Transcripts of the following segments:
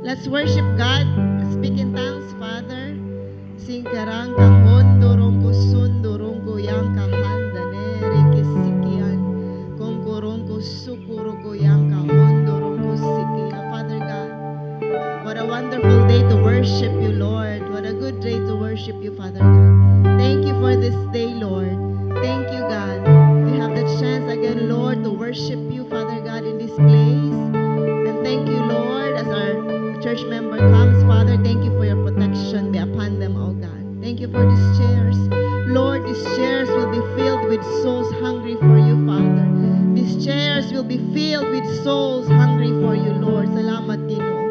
Let's worship God. Speak in tongues, Father. Singkarang kahondorong ko sundorong ko yang kahanda nering kisikian. Kongkorong ko sukuro ko yang kahondorong ko sikia. Father God, what a wonderful day to worship you, Lord. What a good day to worship you, Father God. Thank you for this day, Lord. Thank you, God. We have the chance again, Lord, to worship you, Father God, in this place. And thank you, Lord, as our church member comes, Father, thank you for your protection be upon them, oh God. Thank you for these chairs. Lord, these chairs will be filled with souls hungry for you, Father. These chairs will be filled with souls hungry for you, Lord. Salamat, Ginoo.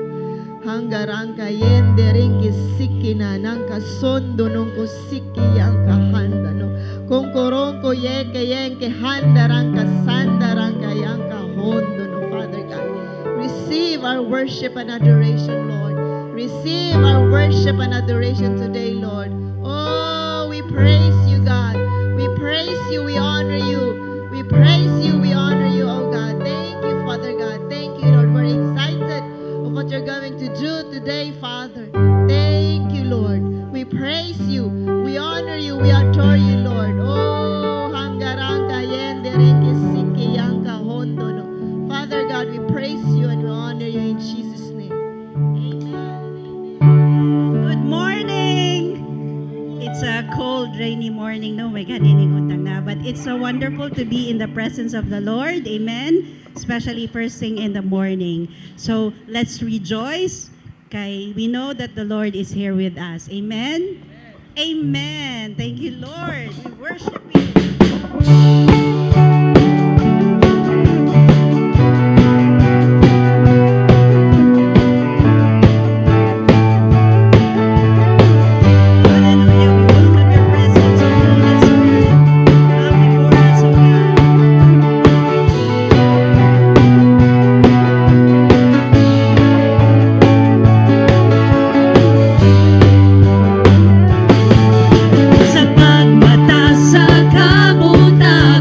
Hanggarang kayende ring kisikina nang kasondo nung kusiki ang kahanda no. Kung korong ko yeke yenke handarang kasandarang kayang kahondo no, Father God. Receive our worship and adoration, Lord. Receive our worship and adoration today, Lord. Oh, we praise you, God. We praise you, we honor you. We praise you, we honor you, oh God. Thank you, Father God. Thank you, Lord. We're excited of what you're going to do today, Father. Thank you, Lord. We praise you. We honor you. We adore you, Lord. Oh, hanggarang kayende rinki siki yang kahondo no. Father God, we praise you and we honor you in Jesus' name. Amen. Good morning! It's a cold, rainy morning. No, may kaninigutang na. But it's so wonderful to be in the presence of the Lord. Amen? Especially first thing in the morning. So, let's rejoice. Kay we know that the Lord is here with us. Amen? Amen. Thank you, Lord. We worship you. Sa pagmata sa kabuta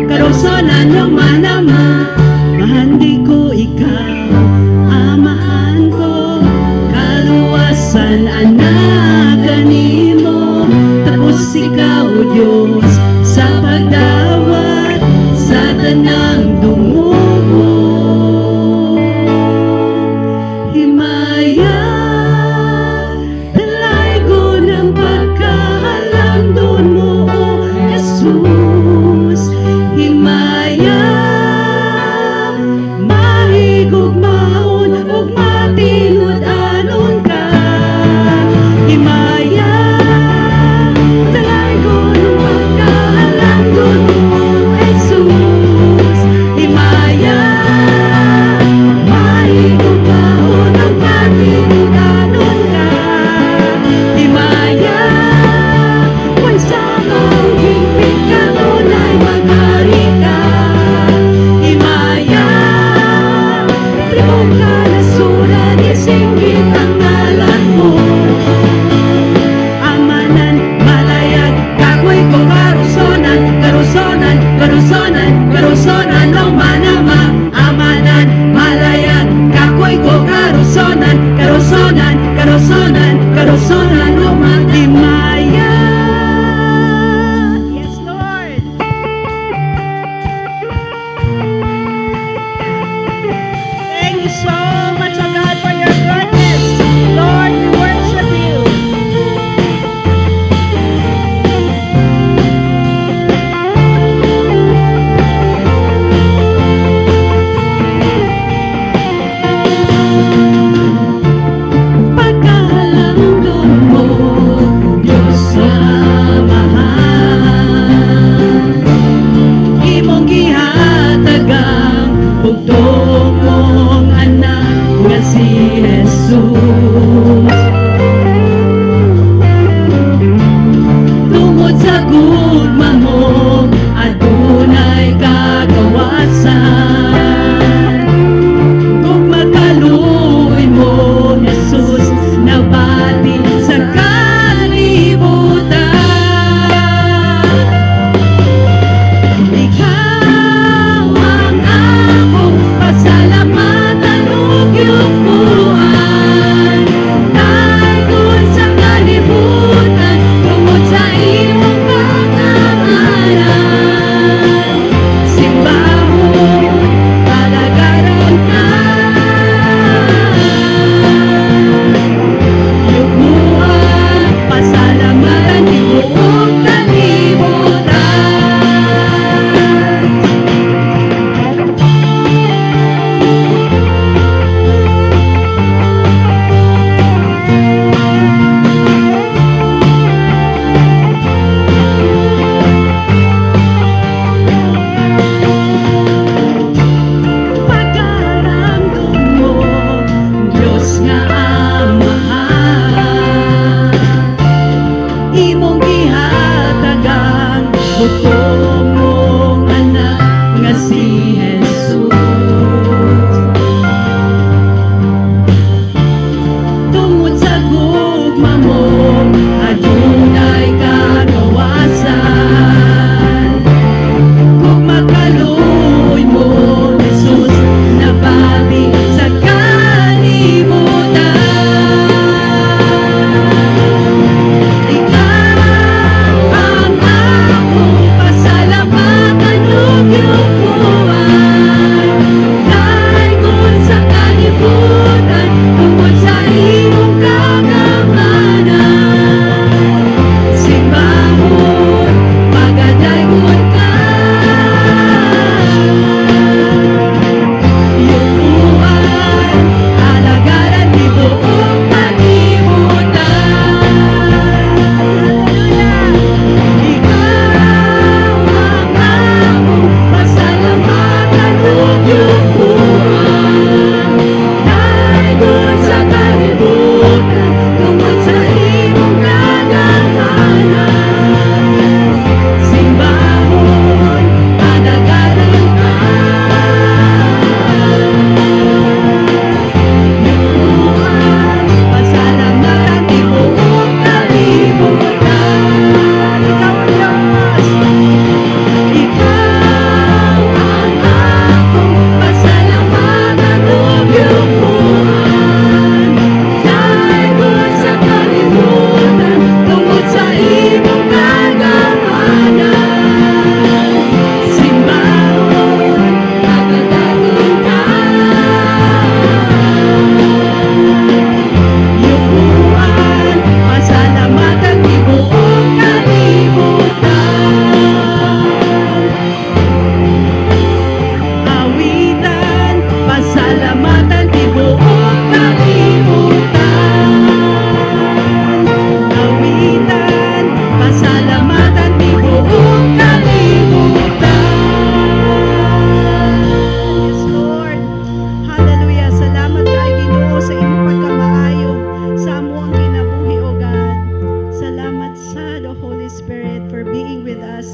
karosonan, lumanama. Mahandi ko ikaw, amahan ko, kaluwasan, anak kanimo. Tapos ikaw, Diyos, sa pagdawat sa tanang dumugo. Himaya, dalay ko ng pagkaalam doon mo, O Jesus. Himaya, mahigugmaon ug matinod anon ka.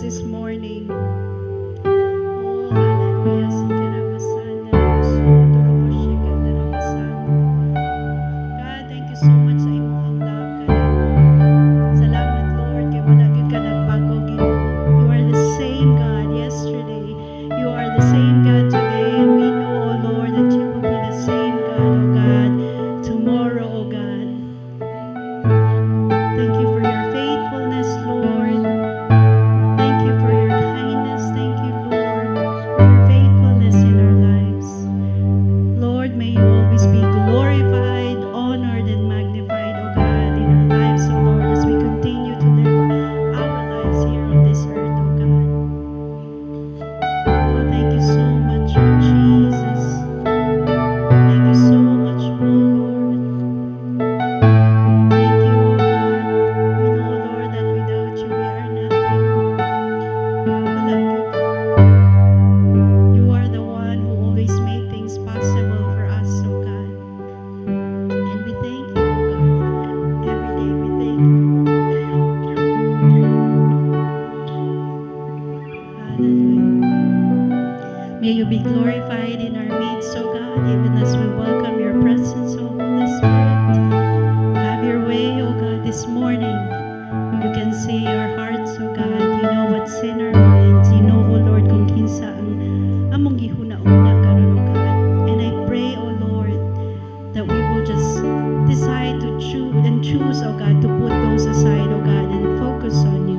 this morning. Oh, hallelujah. Sikarabasana, Sundoro, Shikandarabasana. God, thank you so much sa imong hanglap, God. Salamat, Lord, kay wala gyud ka nagbago, Ginoo. You are the same God yesterday. You are the same God today, and we know, oh Lord, that you will be the same God, oh God, tomorrow, oh God. Thank you for your faithfulness, Lord. Thank you for your kindness. Thank you, Lord, for your faithfulness in our lives. Lord, may you always be glorified, honored, and magnified, oh God, in our lives, oh Lord, as we continue to live our lives here on this earth, oh God. Oh, thank you so much, oh Jesus. Thank you so much, oh Lord. Thank you, oh God. We know, Lord, that without you we are nothing. Wala gyud. You are the one who always made things possible for us, oh God. And we thank you, oh God. Every day we thank you. Hallelujah. May you be glorified in our midst, oh God, even as we welcome your presence, oh Holy Spirit. Have your way, oh God, this morning. You can see our hearts, oh God. You know what's in our minds. You know, oh Lord, kung kinsa ang among gihuna-una karon, oh God. And I pray, oh Lord, that we will just decide to choose, oh God, to put those aside, oh God, and focus on you.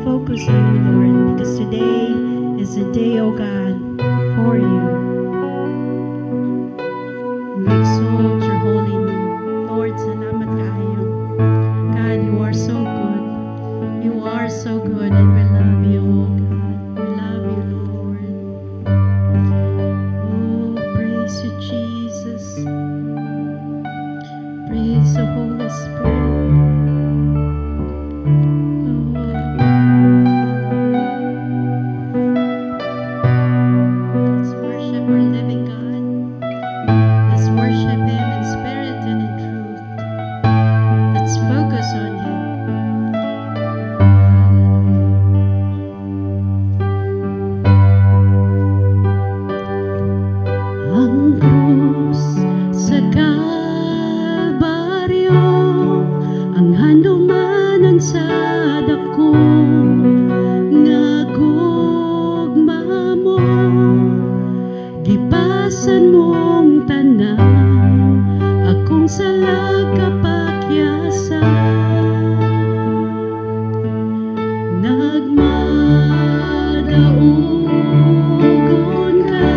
Focus on you, Lord, because today is a day, oh God, for you. We exalt your holy name. Lord, salamat kaayo. God, you are so good. You are so good, and we love you, oh God. We love you, Lord. Oh, praise you, Jesus. Praise the Holy Spirit. Let's worship our living God. Let's worship Him in spirit and in truth. Let's focus on Him. Ang krus sa Kalbaryo, ang handumanan sa dako, nga gugma mo, gipasan mong tanan, akong salag kapakyasan. Nagmadaugon ka,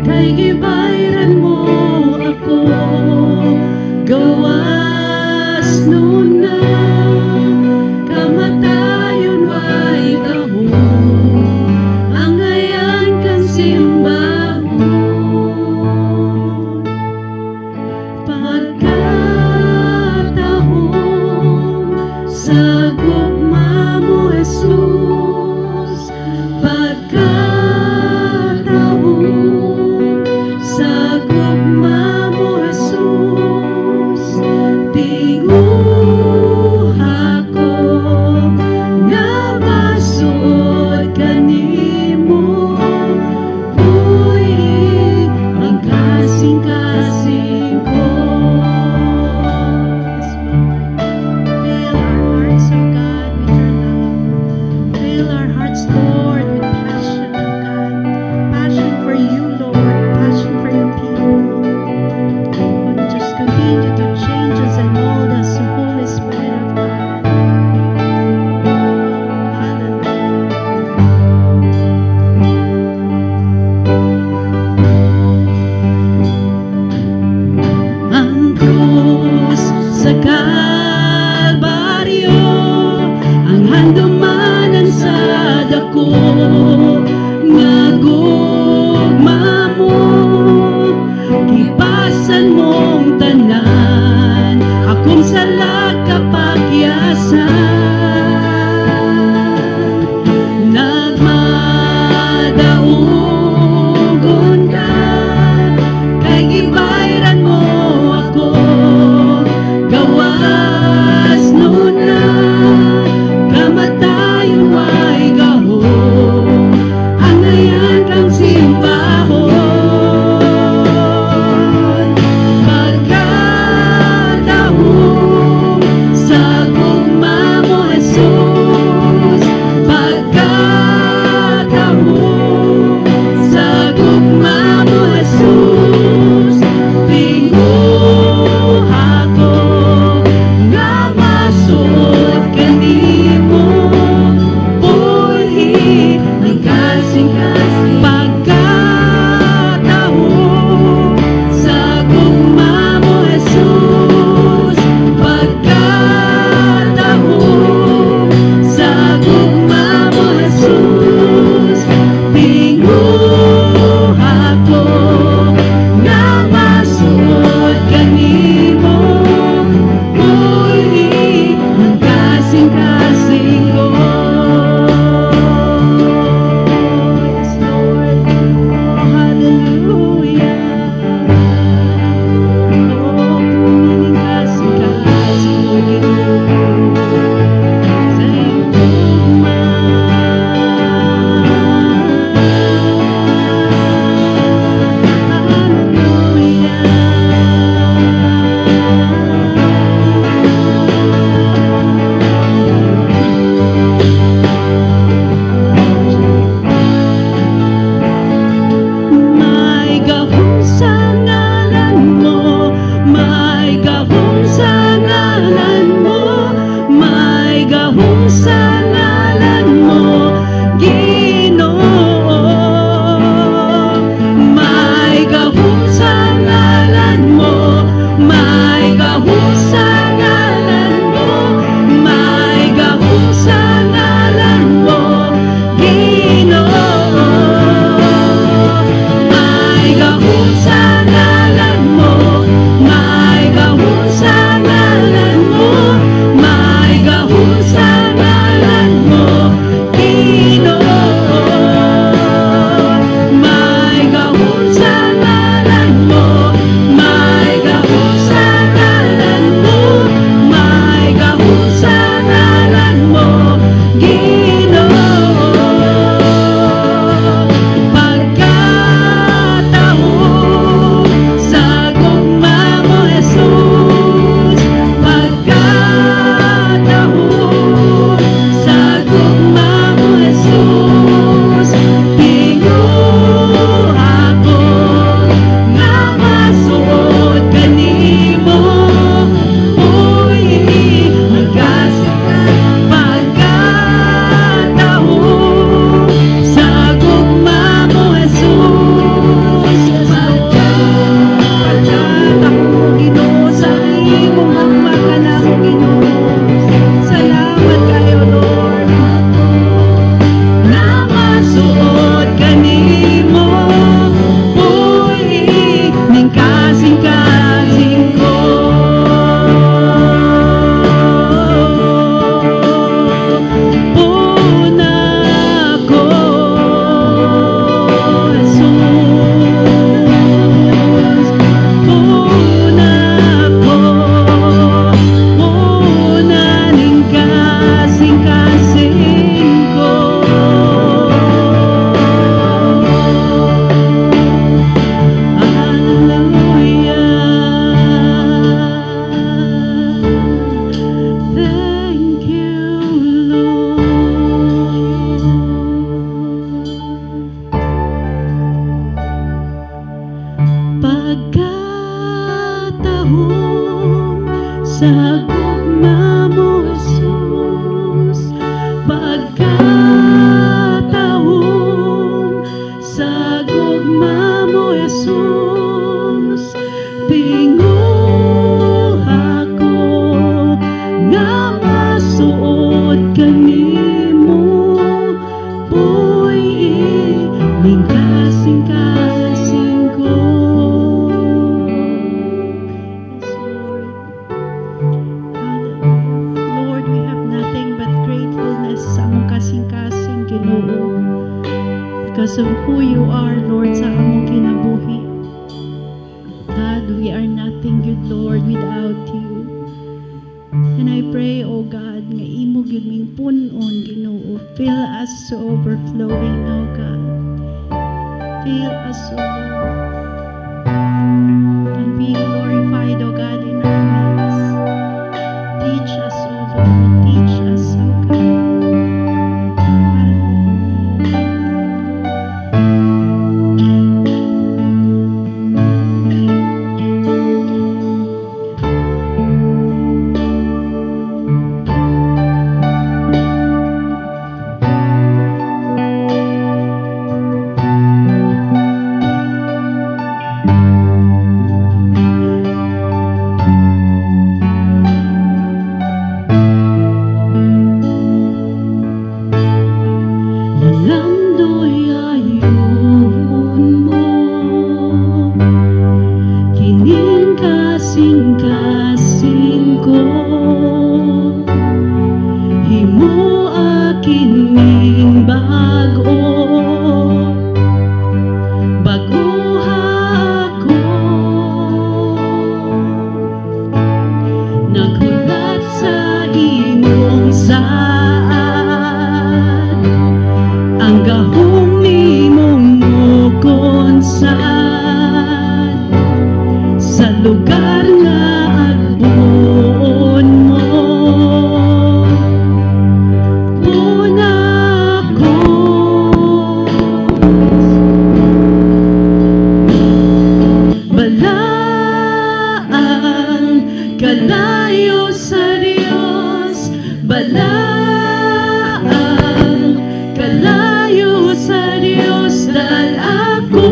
kay gibayran mo ako, gawas nun na, kamatayon way kahon, ang ayan kang simbahon. Pagkatahon sa gugma mo, Jesus. Pagkatahon sa gugma mo, Jesus. Tinguha ko nga masud kanimo, buhi ang kasing-kasing ko. Fill our hearts, O God, with your love. Fill our hearts, Lord, with passion, O God. Passion for you, Lord. Passion for your people. Lord, just continue to change us and mold us, O Holy Spirit of God. Ang krus sa Kalbaryo, ang handumanan sa dako, nga gugma mo, gipasan mong tanan, akong salag kapakyasan. Nagmadaugon ka, kay gibayran mo ako, gawas nun na, kamatayon way because of who you are, Lord, sa among kinabuhi. God, we are nothing good, Lord, without you. And I pray, oh God, nga imo gyud ming punon, Ginoo. Fill us to overflowing now, God. Fill us, O Lord. And be glorified, O God, in our midst. Teach us, O Lord. Teach us, O God. Landoy ayon mo, kining kasing-kasing ko, himo akin ning bago, baguha ako, naghulat sa imong saan, ang gahong nimong mukonsan sa lugar nga agbuon mo. Una ko balaan kalayo sa Diyos, balaan kalayo sa Diyos, dal ako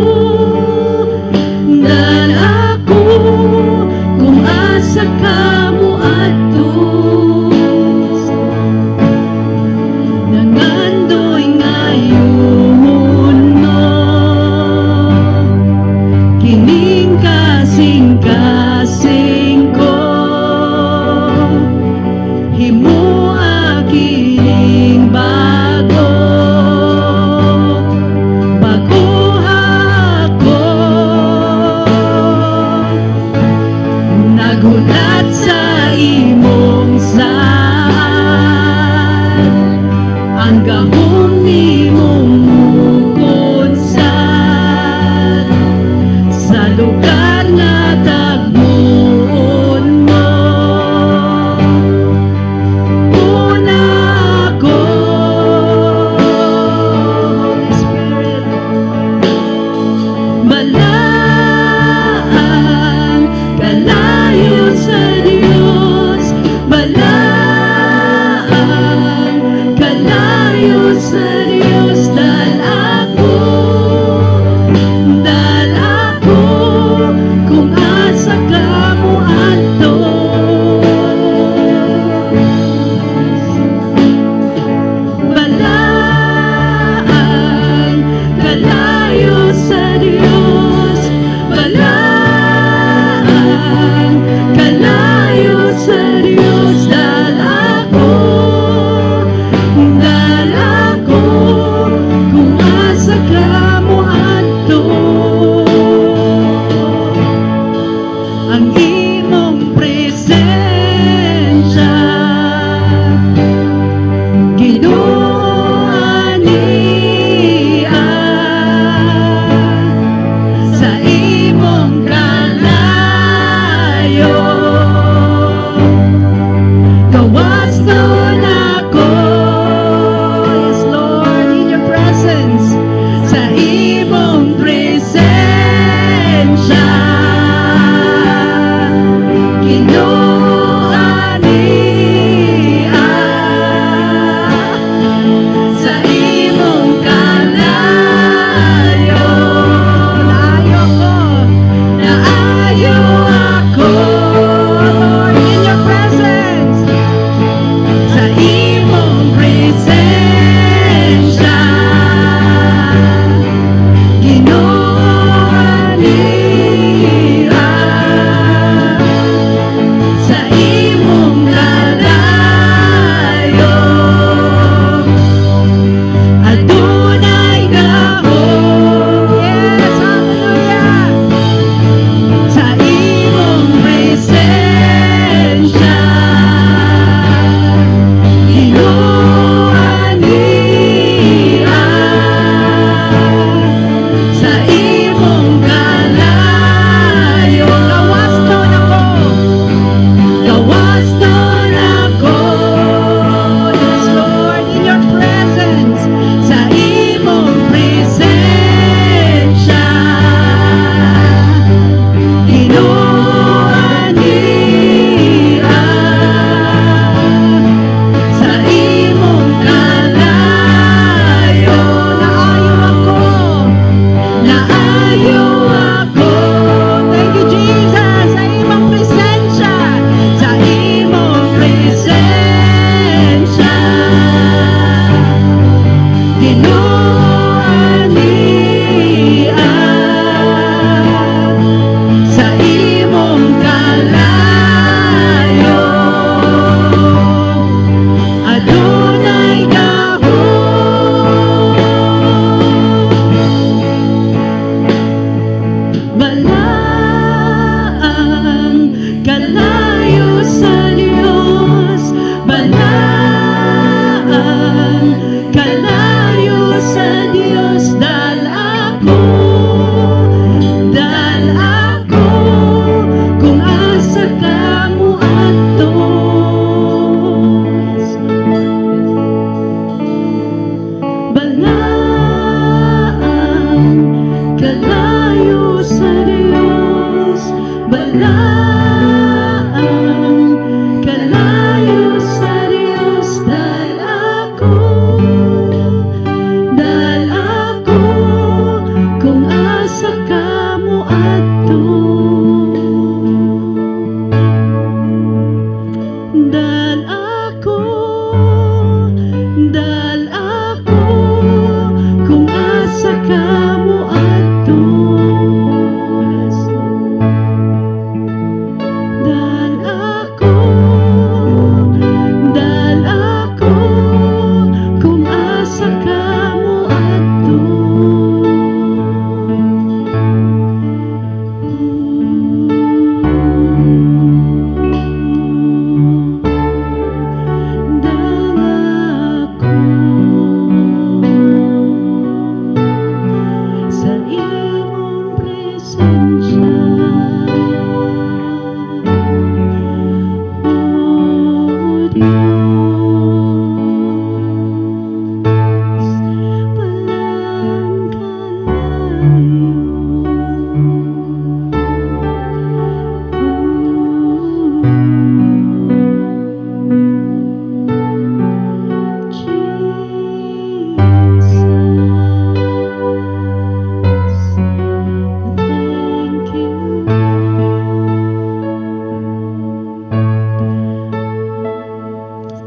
kung asa ka mo atus, nangandoy ngayon mo, kining kasing-kasing ko, himo aking bago, baguha ako, nagulat sa imong saan, ang gahong nimong mukonsan sa lugar nga tagmuon mo.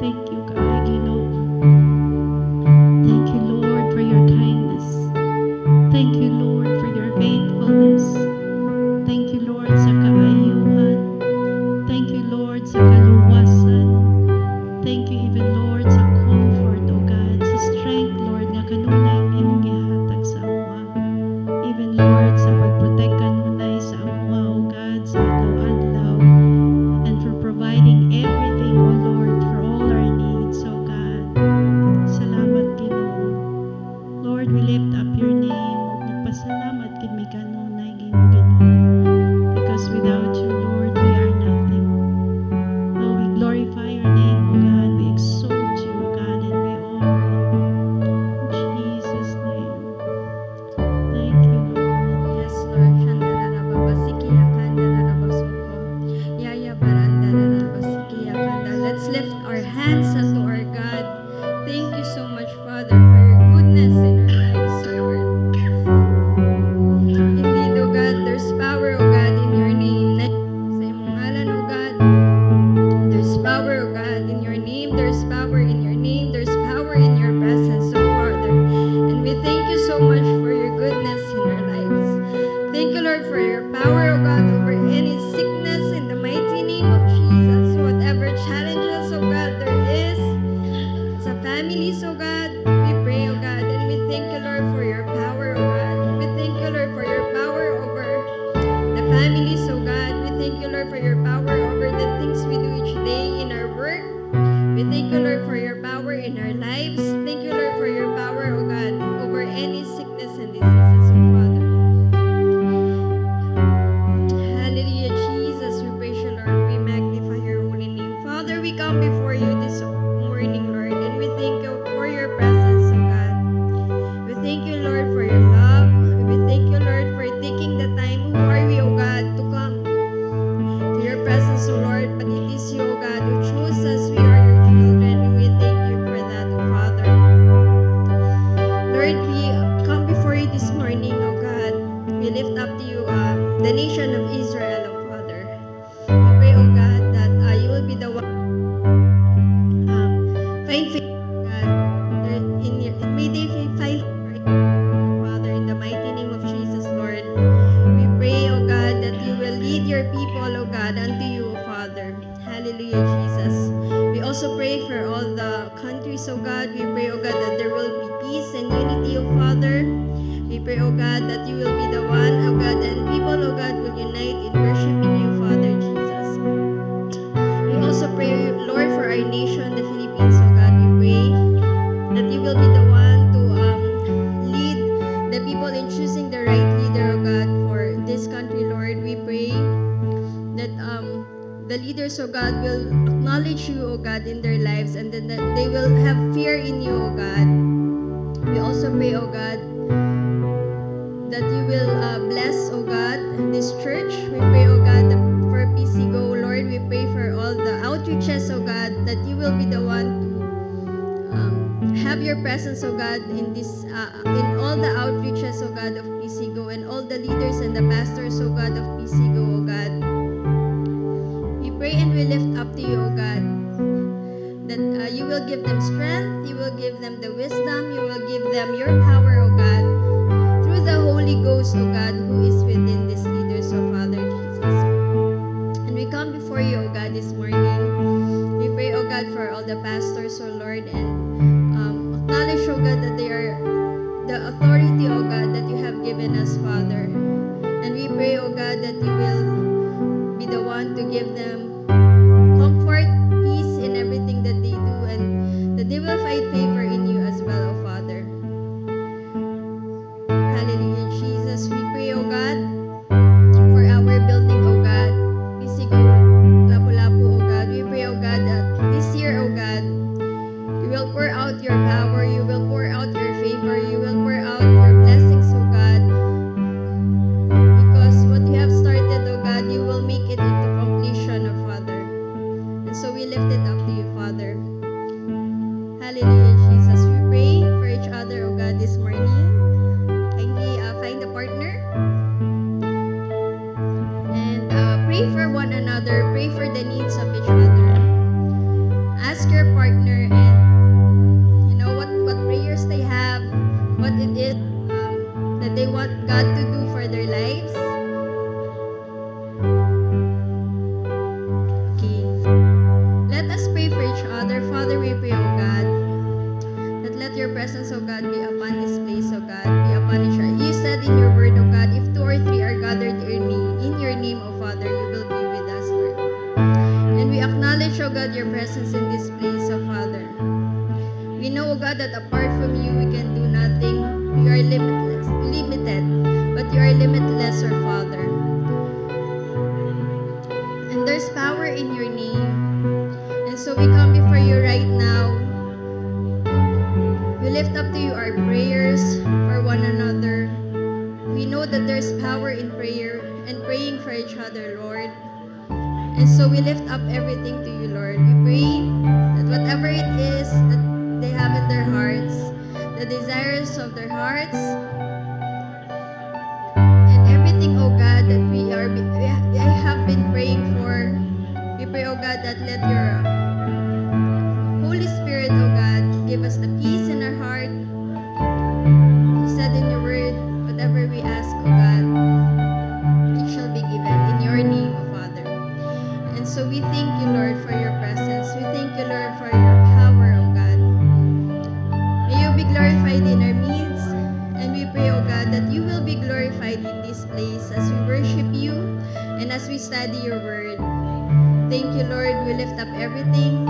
Thank you, God, Thank you, Lord, for your kindness. Thank you, Lord, for your faithfulness. Thank you, Lord, sa kaayuhan. Thank you, Lord, sa kaluwasan. Thank you even, Lord, sa comfort, O God, sa strength, Lord, nga kanunay ang imong gihatag sa amuha. Even, Lord, sa pagprotect kanunay sa amuha, O God, sa adlaw-adlaw, and for providing everything, O Lord, for all our needs, O God. Salamat, Ginoo. Lord, we lift up your name. Ug nagpasalamat gid mi kanunay, Ginoo. Because without you, Lord, we are nothing. Oh, we glorify your name, O God. We exalt you, O God, and we honor you. In Jesus' name. Thank you, Lord. Yes, Lord. Shandarababasikiyakandarabasuko. Yayabarandarabasikiakanda. Let's lift our hands unto our God. Thank you so much, Father, for your goodness in our lives, Lord. Indeed, O God, there's power, O God, in your name. Sa imong ngalan, O God. There's power, O God, in your name. There's power in your name. There's power in your presence, O Father. And we thank you so much for your goodness in our lives. Thank you, Lord, for your power, O God, over any sickness in the mighty name of Jesus. Whatever challenges, O God, there is sa families, O God, we pray, O God, and we thank you, Lord, for your power, O God. We thank you, Lord, for your power over the families, O God. We thank you, Lord, for your power over the things we do each day in our work. We thank you, Lord, for your power in our lives. Thank you, Lord, for your power, O God, over any sickness and diseases, O Father. Hallelujah, Jesus. We praise you, Lord. We magnify your holy name. Father, we come before you this morning, Lord, and we thank you for your presence, O God. We thank you, Lord, for your love. We thank you, Lord, for taking the time. Who are we, O God, to come to your presence, O Lord? But it is you, O God, who chose us. We are your children, and we thank you for that, O Father. Lord, we come before you this morning, O God. We lift up to you the nation of Israel, O Father. We pray, O God, that you will be the one find faith, O God, may they find favor, Father, in the mighty name of Jesus, Lord. We pray, O God, that you will lead your people, O God, unto you, O Father. Hallelujah, Jesus. We also pray for all the countries, O God. We pray, O God, that there will be peace and unity, O Father. We pray, O God, that you will be the one, O God, and people, O God, will unite in worshiping you, Father Jesus. We also pray, Lord, for our nation, the Philippines, O God. We pray that you will be the one to lead the people in choosing the right leader, O God, for this country, Lord. We pray that the leaders, O God, will acknowledge you, O God, in their lives, and then that they will have fear in you, O God. We also pray, O God, that you will bless, O God, this church. We pray, O God, for PC Go, Lord. We pray for all the outreaches, O God, that you will be the one to have your presence, O God, in this, in all the outreaches, O God, of PC Go, and all the leaders and the pastors, O God, of PC Go, O God. We pray and we lift up to you, O God, that you will give them strength, you will give them the wisdom, you will give them your power, O God, through the Holy Ghost, O God, who is within these leaders, O Father Jesus. And we come before you, O God, this morning. We pray, O God, for all the pastors, O Lord, and acknowledge, O God, that they are the authority, O God, that you have given us, Father. And we pray, O God, that you will be the one to give them comfort, peace in everything that they do, and that they will find favor in you as well, O Father. Hallelujah, Jesus. We pray, O God, for our building, O God. Bisigo, Lapu-Lapu, O God. We pray, O God, that this year, O God, you will pour out your power, you will pour out your favor, you will pour out your blessings, O God. Because what you have started, O God, you will make it into completion, O Father. And so we your partner and you know what prayers they have, what it is that they want God to do for their lives. Okay. Let us pray for each other. Father, we pray, oh God, that let your presence, oh God, be upon this place, oh God, be upon each other. You said in your word, oh God, if 2 or 3 are gathered in your name, oh Father, you will be with us, Lord. And we acknowledge, oh God, your presence in this place, oh Father. We know, oh God, that apart from you, we can do nothing. We are limited, but you are limitless, oh Father. And there's power in your name. And so we come before you right now. We lift up to you our prayers for one another. We know that there's power in prayer and praying for each other, Lord. And so we lift up everything to you, Lord. We pray that whatever it is that they have in their hearts, the desires of their hearts, and everything, oh God, that we have been praying for, we pray, oh God, that let your Holy Spirit, oh God, give us the peace in our heart. You said in your word, whatever we ask, oh God, it shall be given in your name, oh Father. And so we thank you, Lord, for your presence. We thank you, Lord, for your power, oh God. May you be glorified in our midst. And we pray, oh God, that you will be glorified in this place as we worship you and as we study your word. Thank you, Lord. We lift up everything.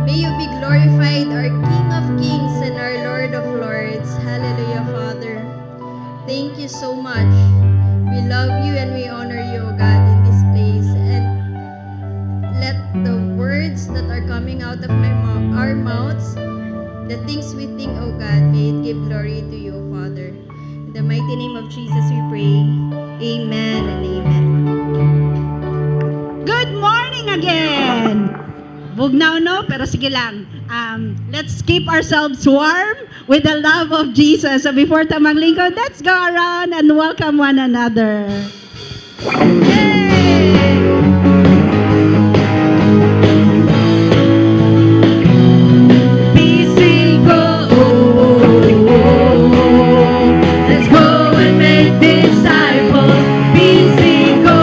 May you be glorified, our King of Kings and our Lord of Lords. Hallelujah, Father. Thank you so much. We love you and we honor you, O God, in this place. And let the words that are coming out of our mouths, the things we think, O God, may it give glory to you, O Father. In the mighty name of Jesus we pray. Amen and amen. Good morning again! Bugnaw, no? Pero sige lang. Let's keep ourselves warm with the love of Jesus. So before tamang lingkod, let's go around and welcome one another. Yay! PC go! Let's go and make disciples. PC go!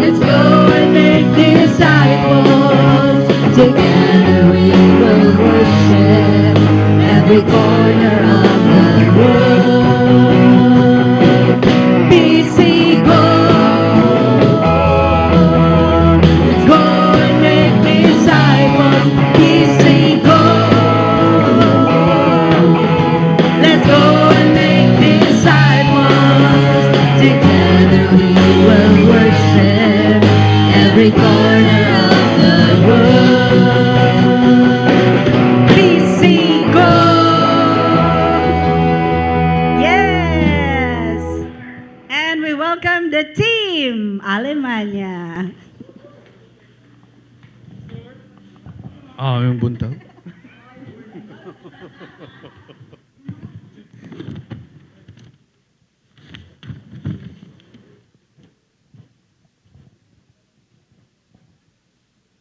Let's go and make disciples. Together we will worship every corner of the world. BC go. Let's go and make disciples. BC go. Let's go and make disciples. Together we will worship every corner of the world. BC go! Yes! And we welcome the team, Alemania. Yung buntag.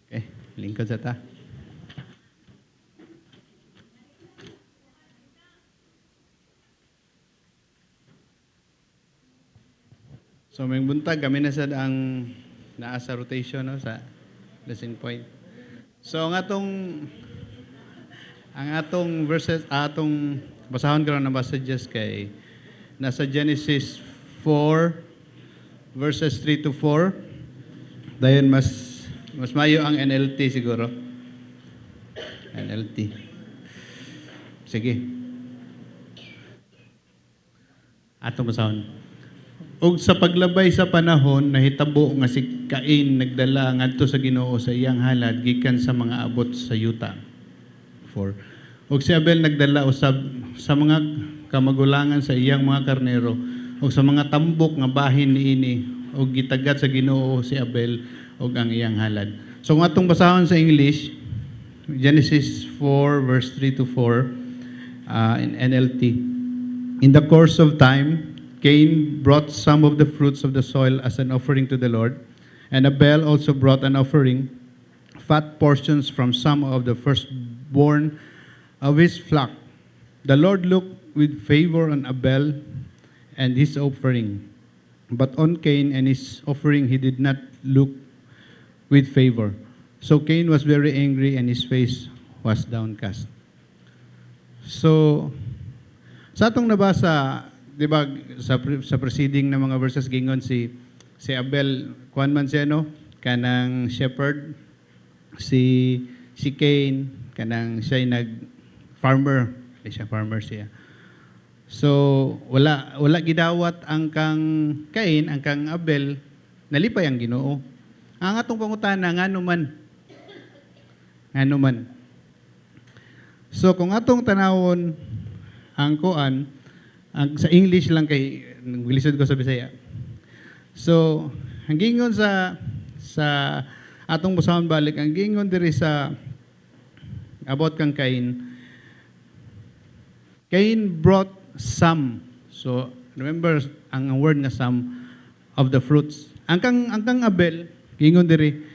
Okay, lingkod sa ta. So may buntag kami na sad ang naa sa rotation no sa lesson point. So ang atong verses atong basahon karon na passages kay nasa Genesis 4 verses 3 to 4. Dayon mas mayo ang NLT siguro. NLT. Sige. Atong basahon. Og sa paglabay sa panahon nahitabo nga si Cain nagdala ngadto sa Ginoo sa iyang halad gikan sa mga abot sa yuta. 4. Og si Abel nagdala usab sa mga kamagulangan sa iyang mga karnero og sa mga tambok nga bahin niini og gitagat sa Ginoo si Abel og ang iyang halad. So kung atong basahon sa English, Genesis 4 verse 3 to 4 in NLT. In the course of time, Cain brought some of the fruits of the soil as an offering to the Lord. And Abel also brought an offering, fat portions from some of the firstborn of his flock. The Lord looked with favor on Abel and his offering, but on Cain and his offering he did not look with favor. So Cain was very angry and his face was downcast. So, sa atong nabasa, di ba, sa preceding na mga verses, gingon si Abel, kuan man siya, no? Kanang shepherd, si Cain, kanang siya nag-farmer, siya farmer siya. So, wala gidawat ang kang Cain, ang kang Abel, nalipay ang Ginoo. Ang atong pangutana, ngano man. So, kung atong tanawon ang kuan, sa English lang kay naglisod ko sa Bisaya. So, ang gingon sa atong basahon balik, ang gingon diri sa about kang Cain. Cain brought some. So, remember ang word nga some of the fruits. Ang kang Abel, gingon diri,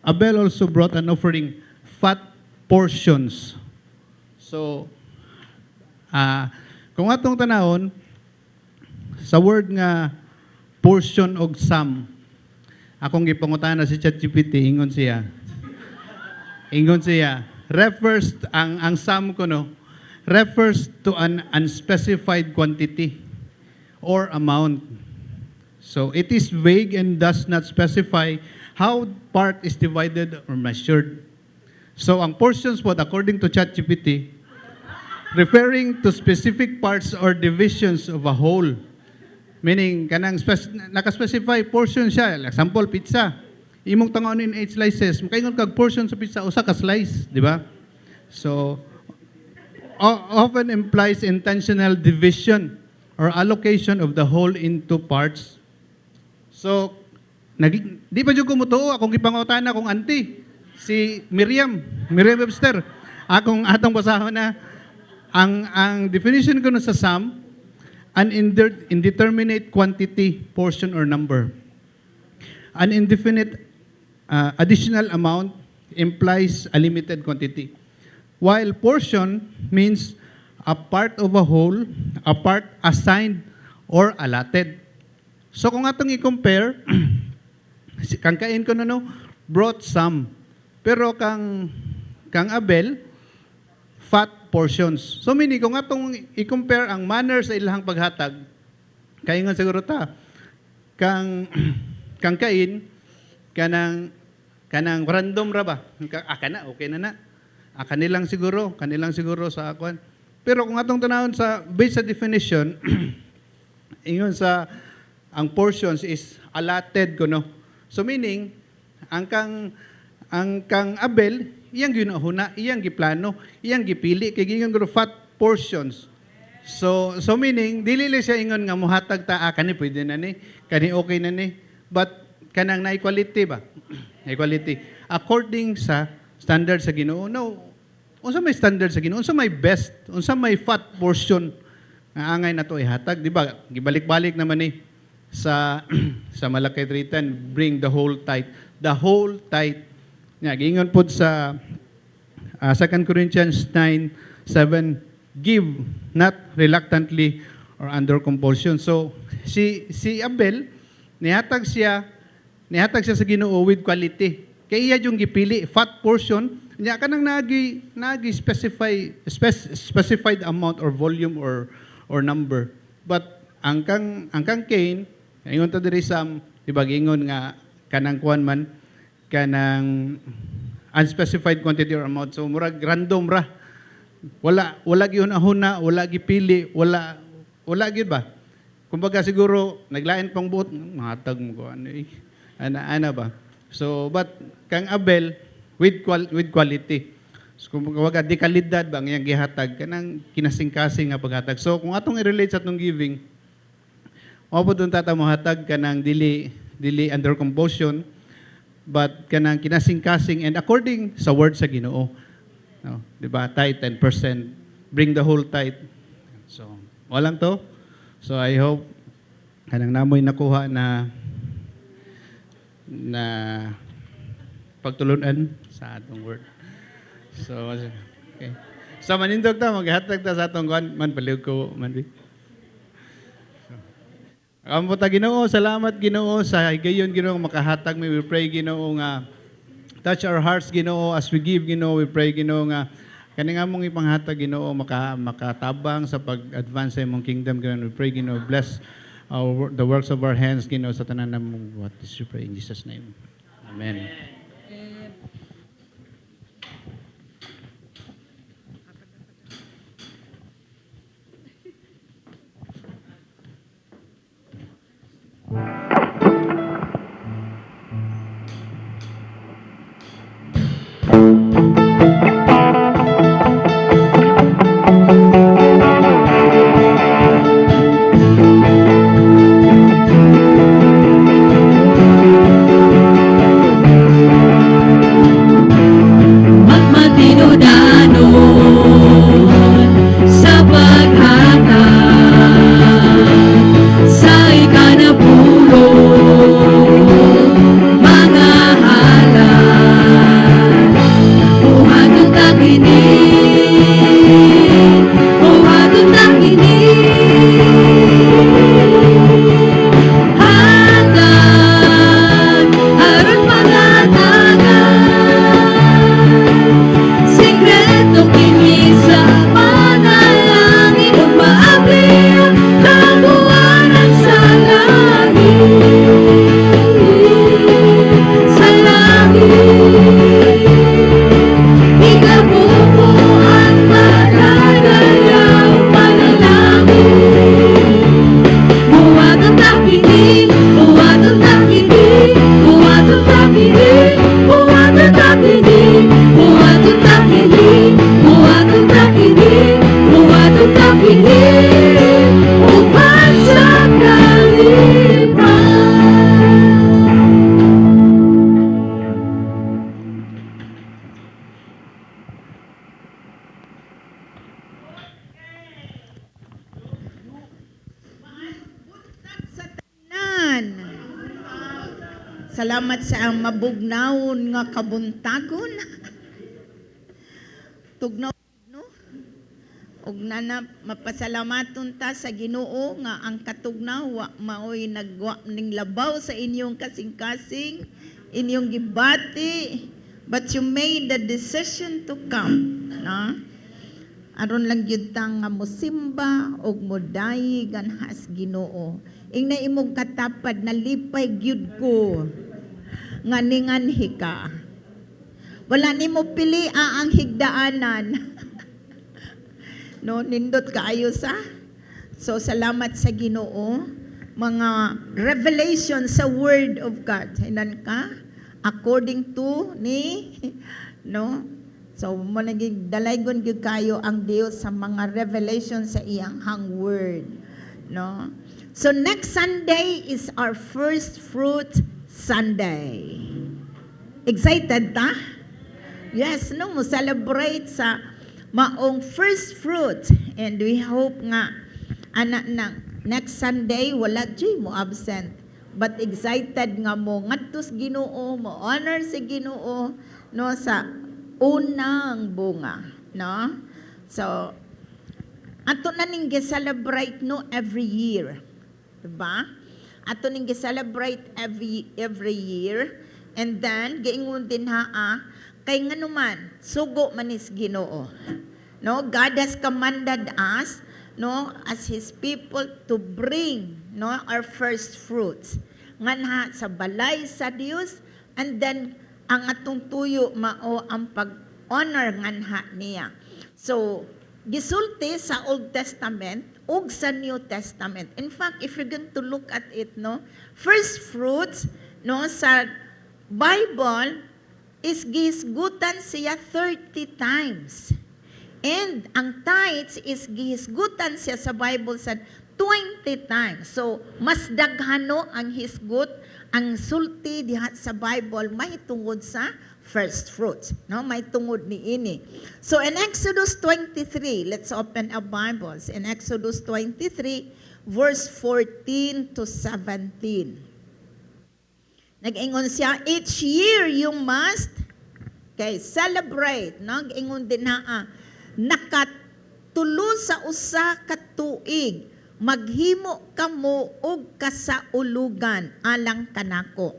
Abel also brought an offering, fat portions. So, kung atong tanahon, sa word nga portion og sum, akong gipangutana si ChatGPT, ingon siya, refers, ang sum ko, no, refers to an unspecified quantity or amount. So, it is vague and does not specify how part is divided or measured. So, ang portions po, according to ChatGPT, referring to specific parts or divisions of a whole. Meaning, kanang nakaspecify portion siya. Example, pizza. Imong tangon in 8 slices. Makaingon kag portion sa pizza, usa ka slice. Di ba? So, often implies intentional division or allocation of the whole into parts. So, di pa dyan kumutuo. Akong ipangutana akong auntie. Si Miriam Webster. Atong basahon na, ang definition ko na sa sum, an indeterminate quantity, portion, or number. An indefinite additional amount implies a limited quantity. While portion means a part of a whole, a part assigned or allotted. So kung atong i-compare, kang Cain ko na, no, brought some. Pero kang Abel, fat portions. So meaning, kung atong i-compare ang manner sa ilahang paghatag, kaya nga siguro ta, kang Cain, kanang random ra ba? Kana, okay na. Kanilang siguro sa akuan. Pero kung atong tanawon sa, based sa definition, ingon sa, ang portions is allotted ko, no? So meaning, ang kang Abel, iyang ginahuna, iyang giplano, iyang gipili, kay gingon ko fat portions. So meaning, dili siya ingon nga muhatag ta, kani pwede na ni, kani okay na ni, but kanang na equality ba? Equality. According sa standard sa Ginoo, no, unsa may standard sa Ginoo, unsa may best, unsa may fat portion nga angay na to ihatag, di ba? Gibalik-balik naman ni sa Malakay 3:10, bring the whole tithe. The whole tithe. Gingon po sa 2 Corinthians 9:7, give not reluctantly or under compulsion. So si Abel nihatag siya sa Ginoo with quality. Kaya yung gipili fat portion, nya kanang nagi specified amount or volume or number. But ang kang Cain, ingon ta diri sa diba gingon nga kanang kuan man, kanang unspecified quantity or amount. So murag random ra. Wala gyud ahuna, wala gipili, wala gyud ba? Kumbaga siguro naglain pang buot, mahatag mo ko ana ba. So but kang Abel with quality. So kumbaga di kalidad ba ang iyang gihatag kanang kinasing-kasing nga paghatag. So kung atong i-relate sa atong giving, mao pud tata mo hatag kanang dili under compulsion, but kanang kinasing-kasing and according sa word sa Ginoo. No, di ba? Tithe 10%, bring the whole tithe. So, walang to. So I hope kanang namoy nakuha na na pagtulunan sa atong word. So, okay. So, manindog ta, maghatag ta sa atong kuan, man paliw ko, man di. Amo ta Ginoo, salamat Ginoo sa higayon Ginoo makahatag mi. We pray Ginoo nga touch our hearts Ginoo as we give Ginoo. We pray Ginoo nga kani nga mong ipanghatag Ginoo makatabang sa pag-advance sa imong kingdom Ginoo. We pray Ginoo bless the works of our hands Ginoo sa tanan namong what is we pray in Jesus name. Amen. Salamat sa ang mabugnawon nga kabuntagon. Tugnaw no? Og nana mapasalamaton ta sa Ginoo nga ang katugnaw maoy nagwa ning labaw sa inyong kasing-kasing, inyong gibati, but you made the decision to come, no? Aron lang gyud ta nga mosimba og modayi ganhas Ginoo. Ingna imong katapad nalipay gyud ko nga ninganhi ka. Wala nimo pili ang higdaanan. No, nindot kaayo sa. So salamat sa Ginoo, mga revelation sa word of God. Hinan ka according to ni no. So mo naging dalaygon gyud kayo ang Dios sa mga revelation sa iyang hang word, no. So next Sunday is our first fruit Sunday. Excited ta? Yes, no, mo celebrate sa maong first fruit, and we hope nga anak na next Sunday wala jay mo absent, but excited nga mo ngadtos Ginoo, mo honor si Ginoo no sa unang bunga, no? So ato na ning gi-celebrate no every year, diba? Ato ning gi-celebrate every year, and then giingon din kay nganuman sugo man is Ginoo, no? God has commanded us, no, as His people to bring, no, our first fruits nganha sa balay sa Dios, and then ang atong tuyo mao ang pag-honor nganha niya. So gisulti sa Old Testament ug sa New Testament. In fact, if you're going to look at it, no, first fruits, no, sa Bible is gihisgutan siya 30 times. And ang tithes is gihisgutan siya sa Bible sa 20 times. So, mas daghano ang hisgut, ang sulti diha sa Bible may tungod sa first fruits, no? May tungod ni ini. So in Exodus 23, let's open our Bibles. In Exodus 23, verse 14 to 17. Nag-ingon siya, each year you must celebrate, no? Nag-ingon din na nakatulo sa usa ka tuig maghimo kamo og kasaulugan alang kanako.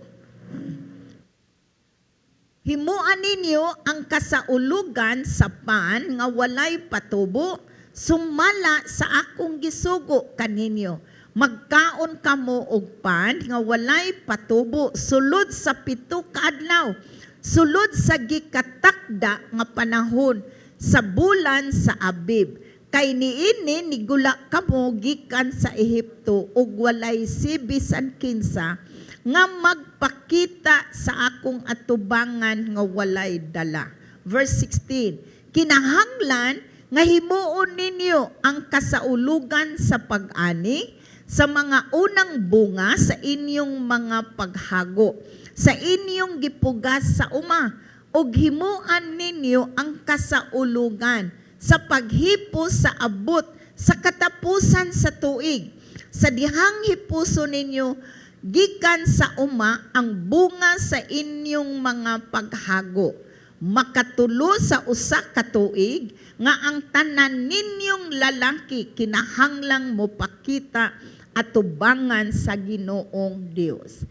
Himuan ninyo ang kasaulugan sa pan nga walay patubo, sumala sa akong gisugo kaninyo. Magkaon kamo og pan nga walay patubo sulod sa 7 ka adlaw, sulod sa gikatakda nga panahon sa bulan sa Abib. Kay niini nigula kamo gikan sa Ehipto ug walay sibisan kinsa nga magpakita sa akong atubangan nga walay dala. Verse 16, kinahanglan nga himuon ninyo ang kasaulugan sa pag-ani, sa mga unang bunga sa inyong mga paghago, sa inyong gipugas sa uma, ug himuan ninyo ang kasaulugan sa paghipo sa abot sa katapusan sa tuig. Sa dihang hipuso ninyo gikan sa uma ang bunga sa inyong mga paghago. Makatulo sa usa ka tuig nga ang tanan ninyong lalaki kinahanglang mo pakita atubangan sa Ginoong Dios.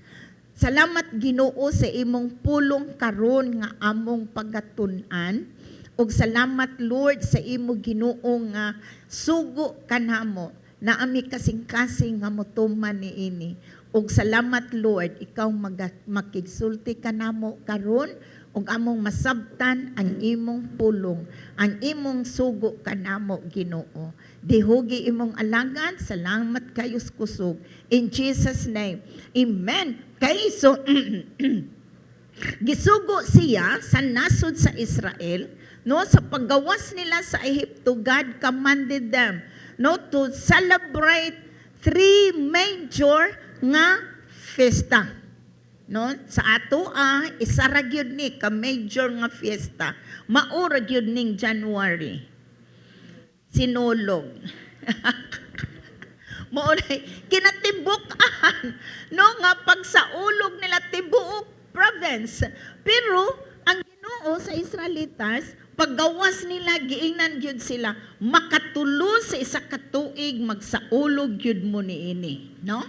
Salamat Ginoo sa imong pulong karon nga among pagatun-an, ug salamat Lord sa imo Ginoo nga sugo kanamo na ami kasing-kasing nga motuman niini. Ug salamat Lord, ikaw makigsulti kanamo karon ug among masabtan ang imong pulong, ang imong sugo kanamo Ginoo. Dihugi imong alagad, salamat kayo kusog. In Jesus name, amen. Kay so gisugo siya sa nasod sa Israel, no, sa paggawas nila sa Ehipto. God commanded them, no, to celebrate 3 major nga fiesta. No, sa ato isa ra gyud ni ka major nga fiesta. Maura gyud ning January. Sinulog. Maulay kinatibuk-an, no, nga pagsaulog nila tibuok province. Pero ang Ginoo sa Israelitas, paggawas nila giingnan gyud sila makatulo sa isa ka tuig magsaulog gyud mo niini, no?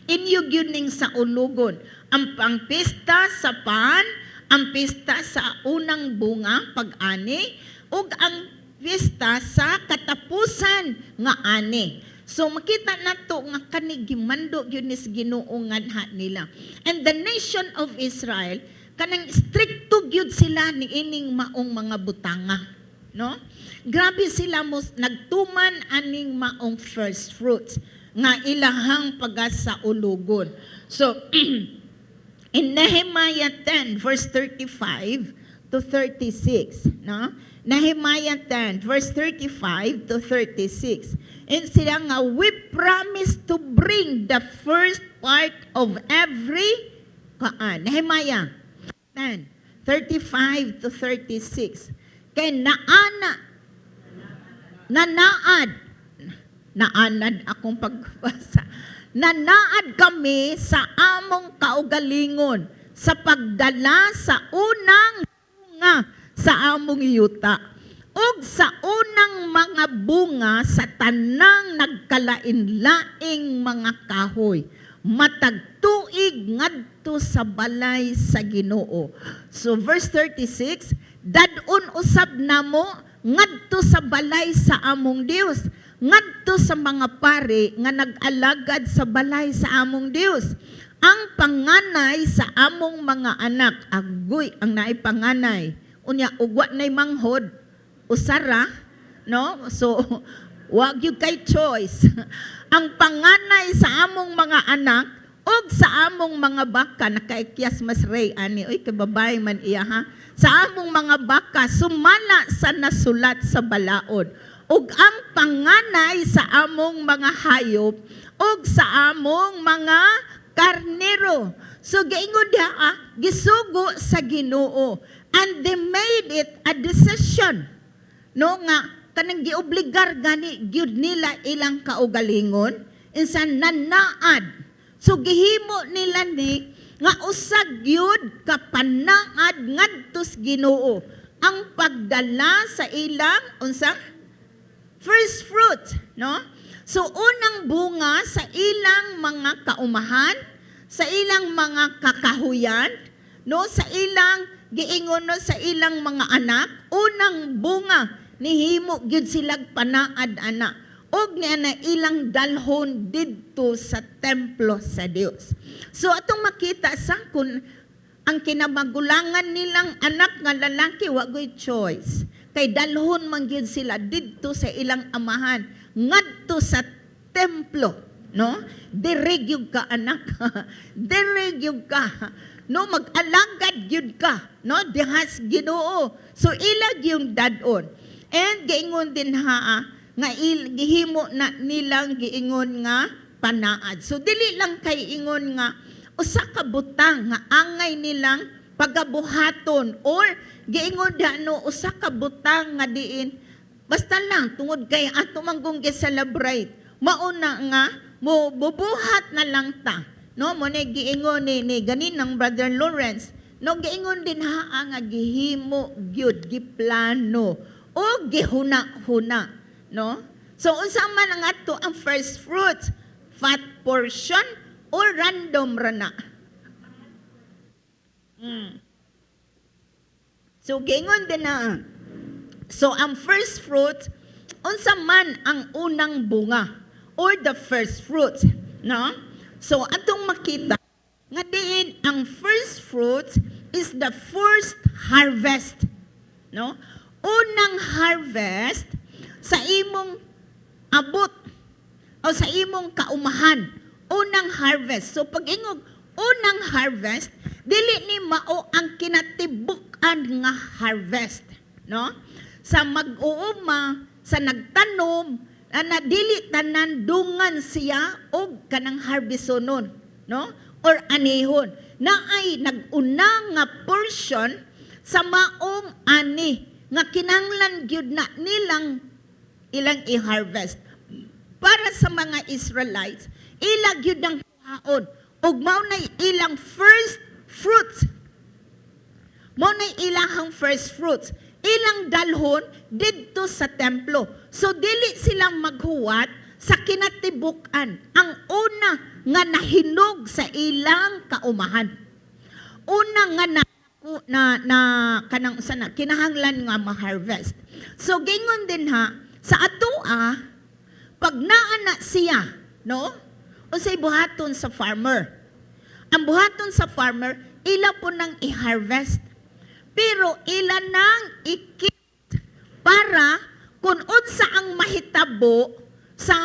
Inyo gyud ning saulugon ang pangpista sa pan, ang pista sa unang bunga pag-ani, ug ang pista sa katapusan nga ani. So makita nato nga kani gimando gyud ni Ginoo ngadha nila. And the nation of Israel kanang stricto gyud sila ni ining maong mga butanga, no? Grabe sila nagtuman aning maong first fruits nga ilahang pagasaulugon. So in Nehemiah 10 verse 35 to 36, no? Nehemiah 10 verse 35 to 36. And sila nga, we promise to bring the first part of every Nehemiah 10 35 to 36. Kay naanad akong pagbasa. Nanaad kami sa among kaugalingon sa pagdala sa unang bunga sa among yuta ug sa unang mga bunga sa tanang nagkalain-laing mga kahoy matag tuig ngadto sa balay sa Ginoo. So verse 36, dadon usab namo ngadto sa balay sa among Dios, ngadto sa mga pare nga nag-alagad sa balay sa among Dios. Ang panganay sa among mga anak, agoy ang naipanganay, unya ugwa nay manghod, usara, no? So wag you kay choice. Ang panganay sa among mga anak ug sa among mga baka nakaikyas mas ray ani, oy kay babae man iya ha. Sa among mga baka sumala sa nasulat sa balaod. Ug ang panganay sa among mga hayop ug sa among mga karnero. So giingon diha gisugo sa Ginoo, and they made it a decision, no, nga kanang giobligar gani gyud nila ilang kaugalingon insan nanaad. So gihimo nila ni nga usag yun kapanaad ngadtos Ginoo ang pagdala sa ilang unsa first fruit, no? So unang bunga sa ilang mga kaumahan, sa ilang mga kakahuyan, no, sa ilang giingon no, sa ilang mga anak, unang bunga nihimo gyud silag panaad ana. Og niya na ilang dalhon didto sa templo sa Dios. So atong makita sa kun ang kinamagulangan nilang anak nga lalaki wagoy choice. Kay dalhon man gyud sila didto sa ilang amahan ngadto sa templo, no? Dire gyud ka anak. Dire gyud ka. No, mag-alagad gyud ka, no? Dihas Ginoo. So ilag yung dadon. And giingon din nga gihimo na nilang giingon nga panaad. So dili lang kay ingon nga usa ka butang nga angay nilang pagabuhaton or giingon no usa ka butang nga diin basta lang tungod kay ato manggong gi-celebrate mauna nga mo bubuhat na lang ta, no? Mo na giingon ni ganinang Brother Lawrence, no, giingon din nga gihimo gyud giplano o gihuna-huna, no? So unsa man ang ato ang first fruits, fat portion or random rana? So gingon din na. So ang first fruit unsa man ang unang bunga or the first fruit, no? So atong makita nga diin ang first fruit is the first harvest, no? Unang harvest sa imong abot o sa imong kaumahan, unang harvest. So pag ingog unang harvest, dili ni mao ang kinatibuk-an nga harvest, no? Sa mag-uuma, sa nagtanom, na dili tanan dungan siya og kanang harbisonon, no? Or anihon. Na ay nag-una nga portion sa maong ani nga kinahanglan gyud na nilang ilang i-harvest. Para sa mga Israelites, ilag yun ang kuhaon. Ug mao na ilang first fruits. Mao na ilahang first fruits. Ilang dalhon didto sa templo. So dili silang maghuwat sa kinatibuk-an. Ang una nga nahinog sa ilang kaumahan. Una nga na kanang sana kinahanglan nga ma-harvest. So gingon din sa atoa pag naana siya, no? Unsay buhaton sa farmer. Ang buhaton sa farmer, ila po nang i-harvest. Pero ila nang ikit para kung unsa ang mahitabo sa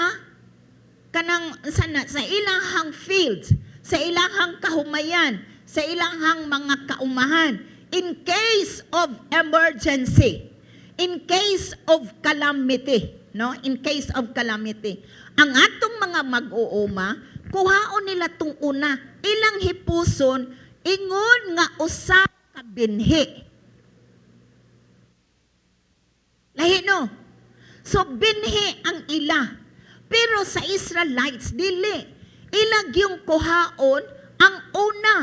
kanang sana sa ilahang fields, sa ilahang kahumayan, sa ilahang mga kaumahan in case of emergency, in case of calamity, no? In case of calamity. Ang atong mga mag-uuma, kuhaon nila tung una, ilang hipuson, ingon nga usa ka binhi. Lahi no? So binhi ang ila. Pero sa Israelites, dili. Ilag yung kuhaon ang una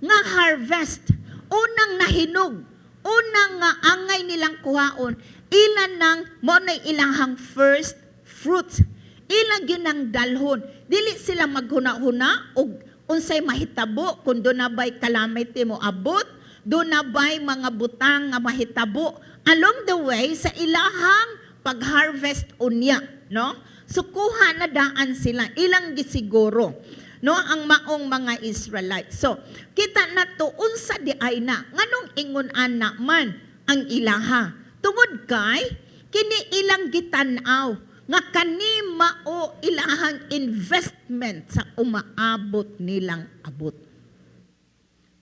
nga harvest, unang nahinog, unang nga angay nilang kuhaon, ilan nang mo na ilahang first fruits. Ilang yun ang dalhon. Dili sila maghuna-huna o unsay mahitabo kung doon na ba'y calamity mo abot, doon na ba'y mga butang nga mahitabo along the way sa ilahang pag-harvest unya, no? So kuha na daan sila, ilang gisiguro, no, ang maong mga Israelites. So kita na to unsa di ay na nganong ingon ana man ang ilaha. Tungod kay kini ilang gitanaw nga kani mao ilahang investment sa umaabot nilang abot.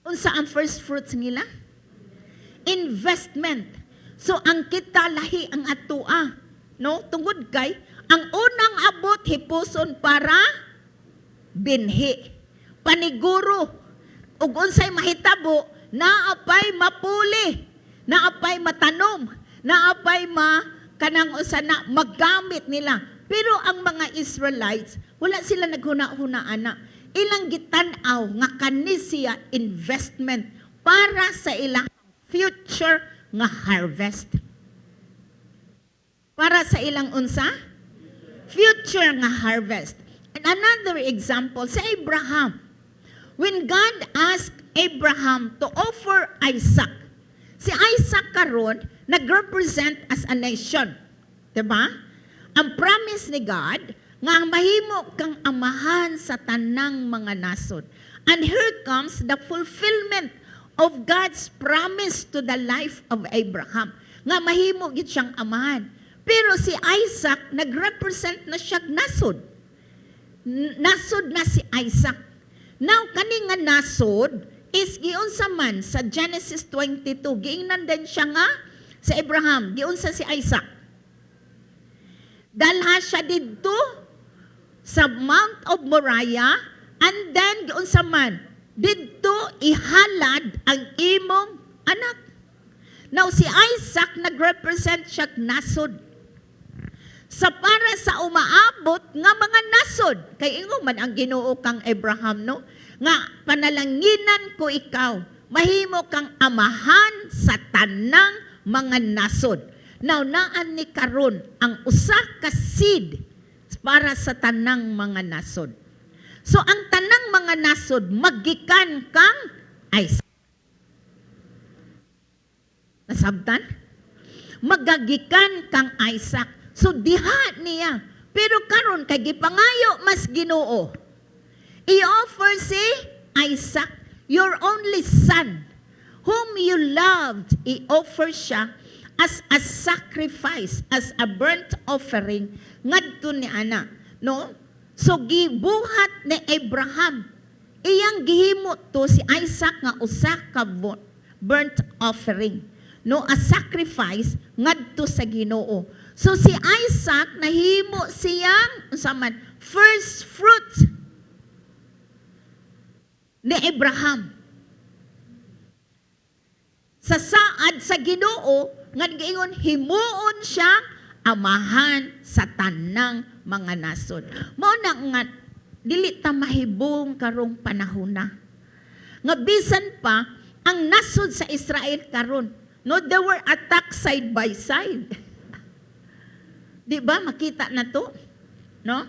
Unsa ang first fruits nila? Investment. So ang kita lahi ang atua, no? Tungod kay ang unang abot hipuson para binhi, paniguro, ug unsay mahitabo, naapay mapuli, naapay matanom, naapay kanang usana magamit nila. Pero ang mga Israelites, wala sila naghuna-huna ana. ilang gitan-aw nga kani siya investment para sa ilang future nga harvest. Para sa ilang unsa? Future nga harvest. And another example, sa Abraham. When God asked Abraham to offer Isaac, si Isaac karon nag-represent as a nation. Diba? Ang promise ni God, nga ang mahimo kang amahan sa tanang mga nasod. And here comes the fulfillment of God's promise to the life of Abraham. Nga mahimo gid siyang amahan. Pero si Isaac, nag-represent na siya nasod. Nasod na si Isaac. Now, kani nga nasod is giunsa man sa Genesis 22. Giingnan din siya nga sa Abraham. Giunsa si Isaac. Dalha siya dito sa Mount of Moriah, and then giunsa man dito ihalad ang imong anak. Now si Isaac nagrepresent siya nasod. Sa para sa umaabot nga mga nasod, kay ingon man ang Ginoo kang Abraham, no? Nga panalanginan ko ikaw, mahimo kang amahan sa tanang mga nasod. Now naan ni karon ang usa ka seed para sa tanang mga nasod. So ang tanang mga nasod magikan kang Isaac. Nasabtan? Magagikan kang Isaac. So diha niya. Pero karon kay gipangayo mas Ginoo. I-offer si Isaac, your only son, whom you loved, i-offer siya as a sacrifice, as a burnt offering ngadto ni ana, no? So gibuhat ni Abraham, iyang gihimo to si Isaac nga usa ka burnt offering, no? A sacrifice ngadto sa Ginoo. So si Isaac nahimo siyang unsaman first fruit ni Abraham. Sa saad sa Ginoo nga giingon himuon siya amahan sa tanang mga nasod. Mao na nga dili ta mahibong karong panahon na. Nga bisan pa ang nasod sa Israel karon, no, they were attacked side by side. Di ba makita na to? No?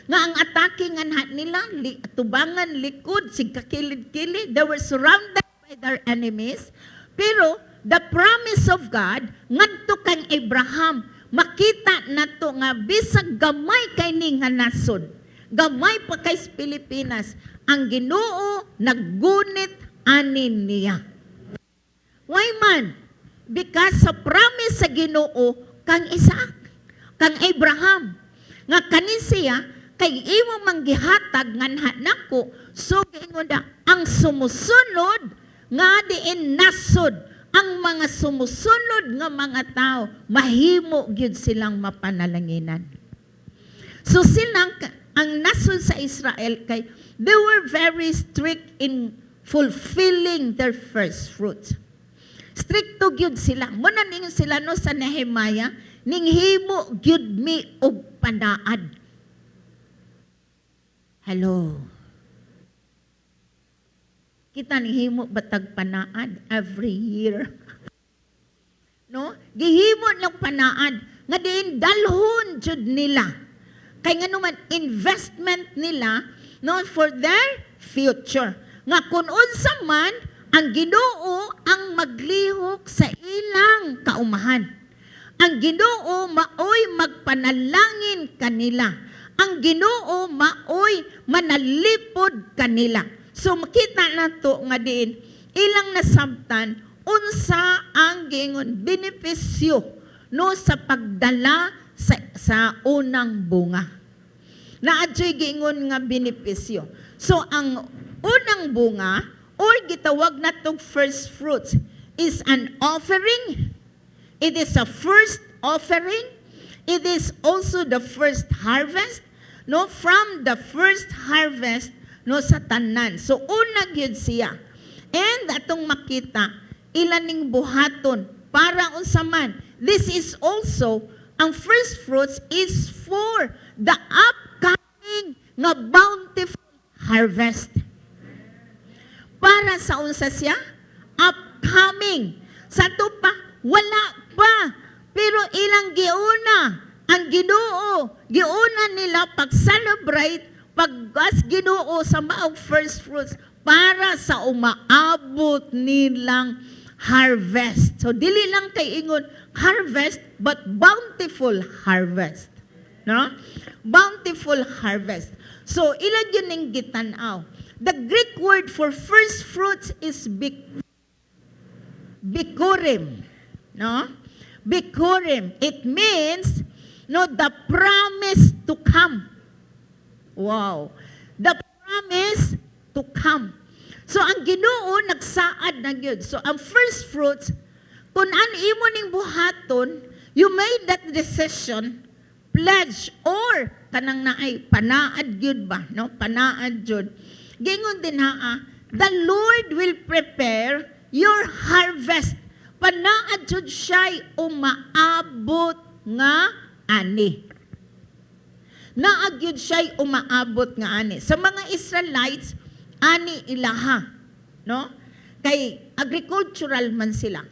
Nga ang atake nga nila tubangan likod sig kakilid-kilid, they were surrounded by their enemies. Pero the promise of God ngadto kang Abraham, makita nato nga bisag gamay kay ning nga nasod, gamay pa kay Pilipinas, ang Ginoo naggunit anin niya. Why man? Because sa promise sa Ginoo kang Isaac, kang Abraham, nga kani siya kay imo manggihatag nganha nako, so giingon da ang sumusunod nga diin nasod, ang mga sumusunod nga mga tao mahimo gyud silang mapanalanginan. So silang ang nasod sa Israel kay they were very strict in fulfilling their first fruit. Stricto gyud sila. Muna ning sila no sa Nehemiah, ning himo gyud mi og panaad. Hello. Kita ni himo batag panaad every year. No? Gihimo lang panaad nga diin dalhon jud nila. Kay nganuman investment nila, no, for their future. Nga kun unsa man ang Ginoo ang maglihok sa ilang kaumahan. Ang Ginoo maoy magpanalangin kanila. Ang Ginoo maoy manalipod kanila. So makita nato nga diin ilang nasabtan unsa ang gingon benepisyo, no, sa pagdala sa unang bunga. Naadtoy gingon nga benepisyo. So ang unang bunga or gitawag natong first fruits is an offering. It is a first offering. It is also the first harvest, no, from the first harvest, no, sa tanan. So una gyud siya. And atong makita ilan ning buhaton para unsa man. This is also ang first fruits is for the upcoming nga bountiful harvest. Para sa unsa siya? Upcoming. Sa to pa, wala pa. Pero ilang giuna, ang Ginoo, giuna nila pag-celebrate, pag-as Ginoo sa maong first fruits, para sa umaabot nilang harvest. So, dili lang kay ingon harvest, but bountiful harvest. No? Bountiful harvest. So, ilan yun ang gitanaw. The Greek word for first fruits is bikurim. No? Bikurim. It means, no, the promise to come. Wow. The promise to come. So, ang Ginoo nagsaad na yun. So, ang first fruits, kung an imo ning buhaton, you made that decision, pledge, or kanang naay, panaad yun ba? No? Panaad yun. Gingon din the Lord will prepare your harvest. Panaad yun siya'y umaabot nga ani. Naagyod siya'y umaabot nga ani. Sa mga Israelites, ani ilaha. No? Kay agricultural man sila.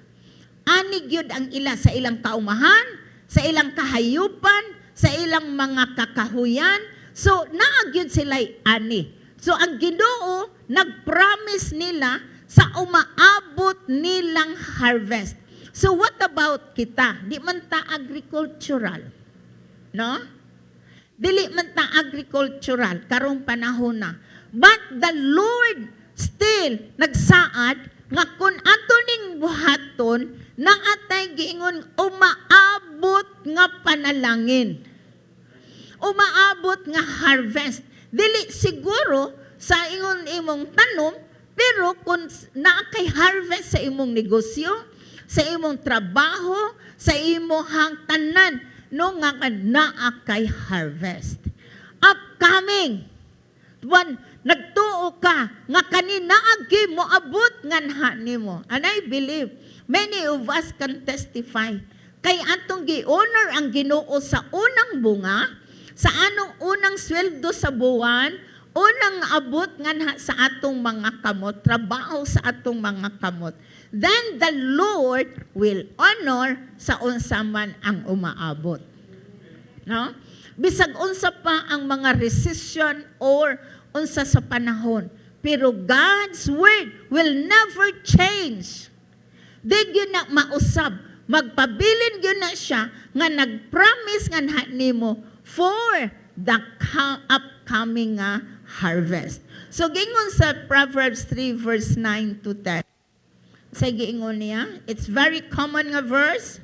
Ani gyud ang ila sa ilang kaumahan, sa ilang kahayupan, sa ilang mga kakahuyan. So, naagyod sila'y ani. So, ang Ginoo, nag-promise nila sa umaabot nilang harvest. So, what about kita? Di man ta agricultural. No? Dili man ta agricultural, karong panahon na. But the Lord still nagsaad nga kung ato ning buhaton na atay giingon umaabot nga panalangin. Umaabot nga harvest. Dili siguro sa ingon imong tanom, pero kung naa kay harvest sa imong negosyo, sa imong trabaho, sa imong tanan, no nga naa kay harvest. Upcoming. One, nagtuo ka nga kanina agi mo abot nganha nimo. And I believe many of us can testify kay atong gi-honor ang Ginoo sa unang bunga, sa anong unang sweldo sa buwan, unang abot nganha sa atong mga kamot, trabaho sa atong mga kamot. Then the Lord will honor sa unsa man ang umaabot. No? Bisag unsa pa ang mga recession or unsa sa panahon. Pero God's word will never change. Di gyud na mausab. Magpabilin gyud na siya nga nag-promise nga nimo for the upcoming harvest. So gingon sa Proverbs 3 verse 9 to 10. Sa giingon niya, it's very common nga verse.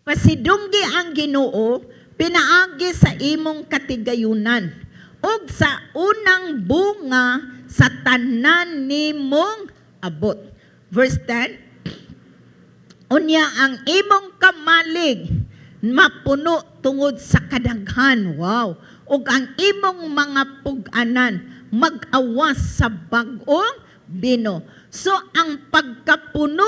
Pasidunggi ang Ginoo, pinaagi sa imong katigayunan, ug sa unang bunga sa tanan nimong abot. Verse 10, unya ang imong kamalig, mapuno tungod sa kadaghan. Wow! Ug ang imong mga pug-anan, mag-awas sa bag-ong bino. So, ang pagkapuno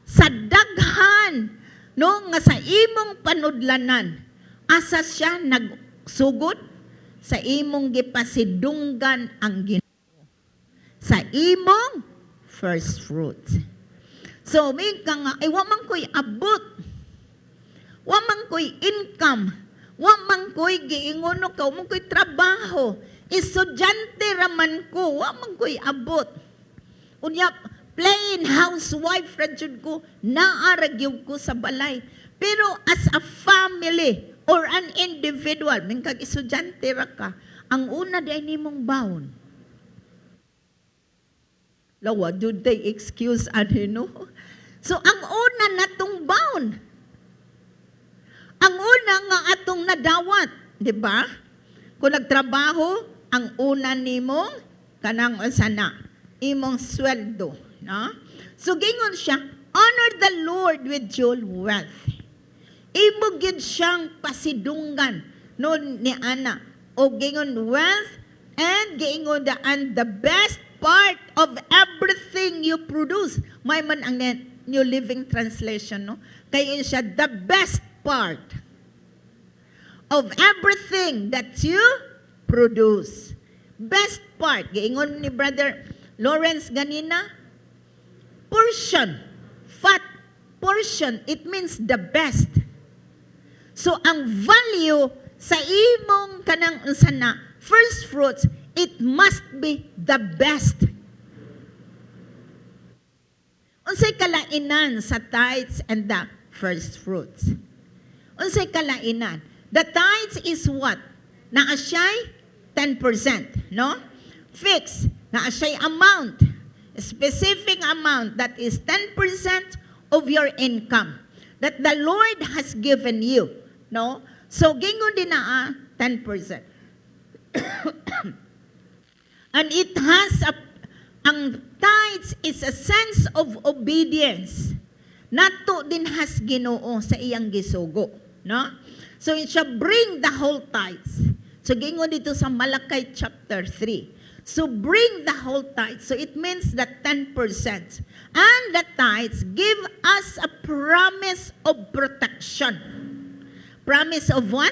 sa daghan, no, nga sa imong panudlanan, asa siya nagsugod sa imong gipasidunggan ang Ginoo. Sa imong first fruit. So, may ka nga, wa man ko'y abot. Wa man ko'y income. Wa man ko'y giingono ka, wa man ko'y trabaho. Estudyante raman ko, wa man ko'y abot. Unya, plain housewife rajud ko, naaragyog ko sa balay. Pero as a family or an individual, min kag estudyante ra ka, ang una day nimong baon. Lawa, do they excuse ano? So, ang una natong baon. Ang una nga atong nadawat, di ba? Kung nagtrabaho, ang una nimong kanang sana, imong sweldo. No? So, gingon siya, honor the Lord with your wealth. Imo gyud siyang pasidunggan no ni ana. O gingon wealth and gingon the best part of everything you produce. May man ang New Living Translation, no? Kaya siya, the best part of everything that you produce. Best part, giingon ni Brother Lawrence ganina, portion, fat portion, it means the best. So ang value sa imong kanang unsa na first fruits, it must be the best. Unsay kalainan sa tithes and the first fruits? Unsay kalainan? The tithes is what? Naa siya'y 10%, no? Fixed. Naa siya'y amount. A specific amount that is 10% of your income that the Lord has given you, no? So, gingon din na 10%. And it has ang tithes is a sense of obedience. Nato din has Ginoo sa iyang gisugo, no? So, it shall bring the whole tithes. So, gingon dito sa Malakay chapter 3. So, bring the whole tithes. So, it means that 10%. And the tithes give us a promise of protection. Promise of what?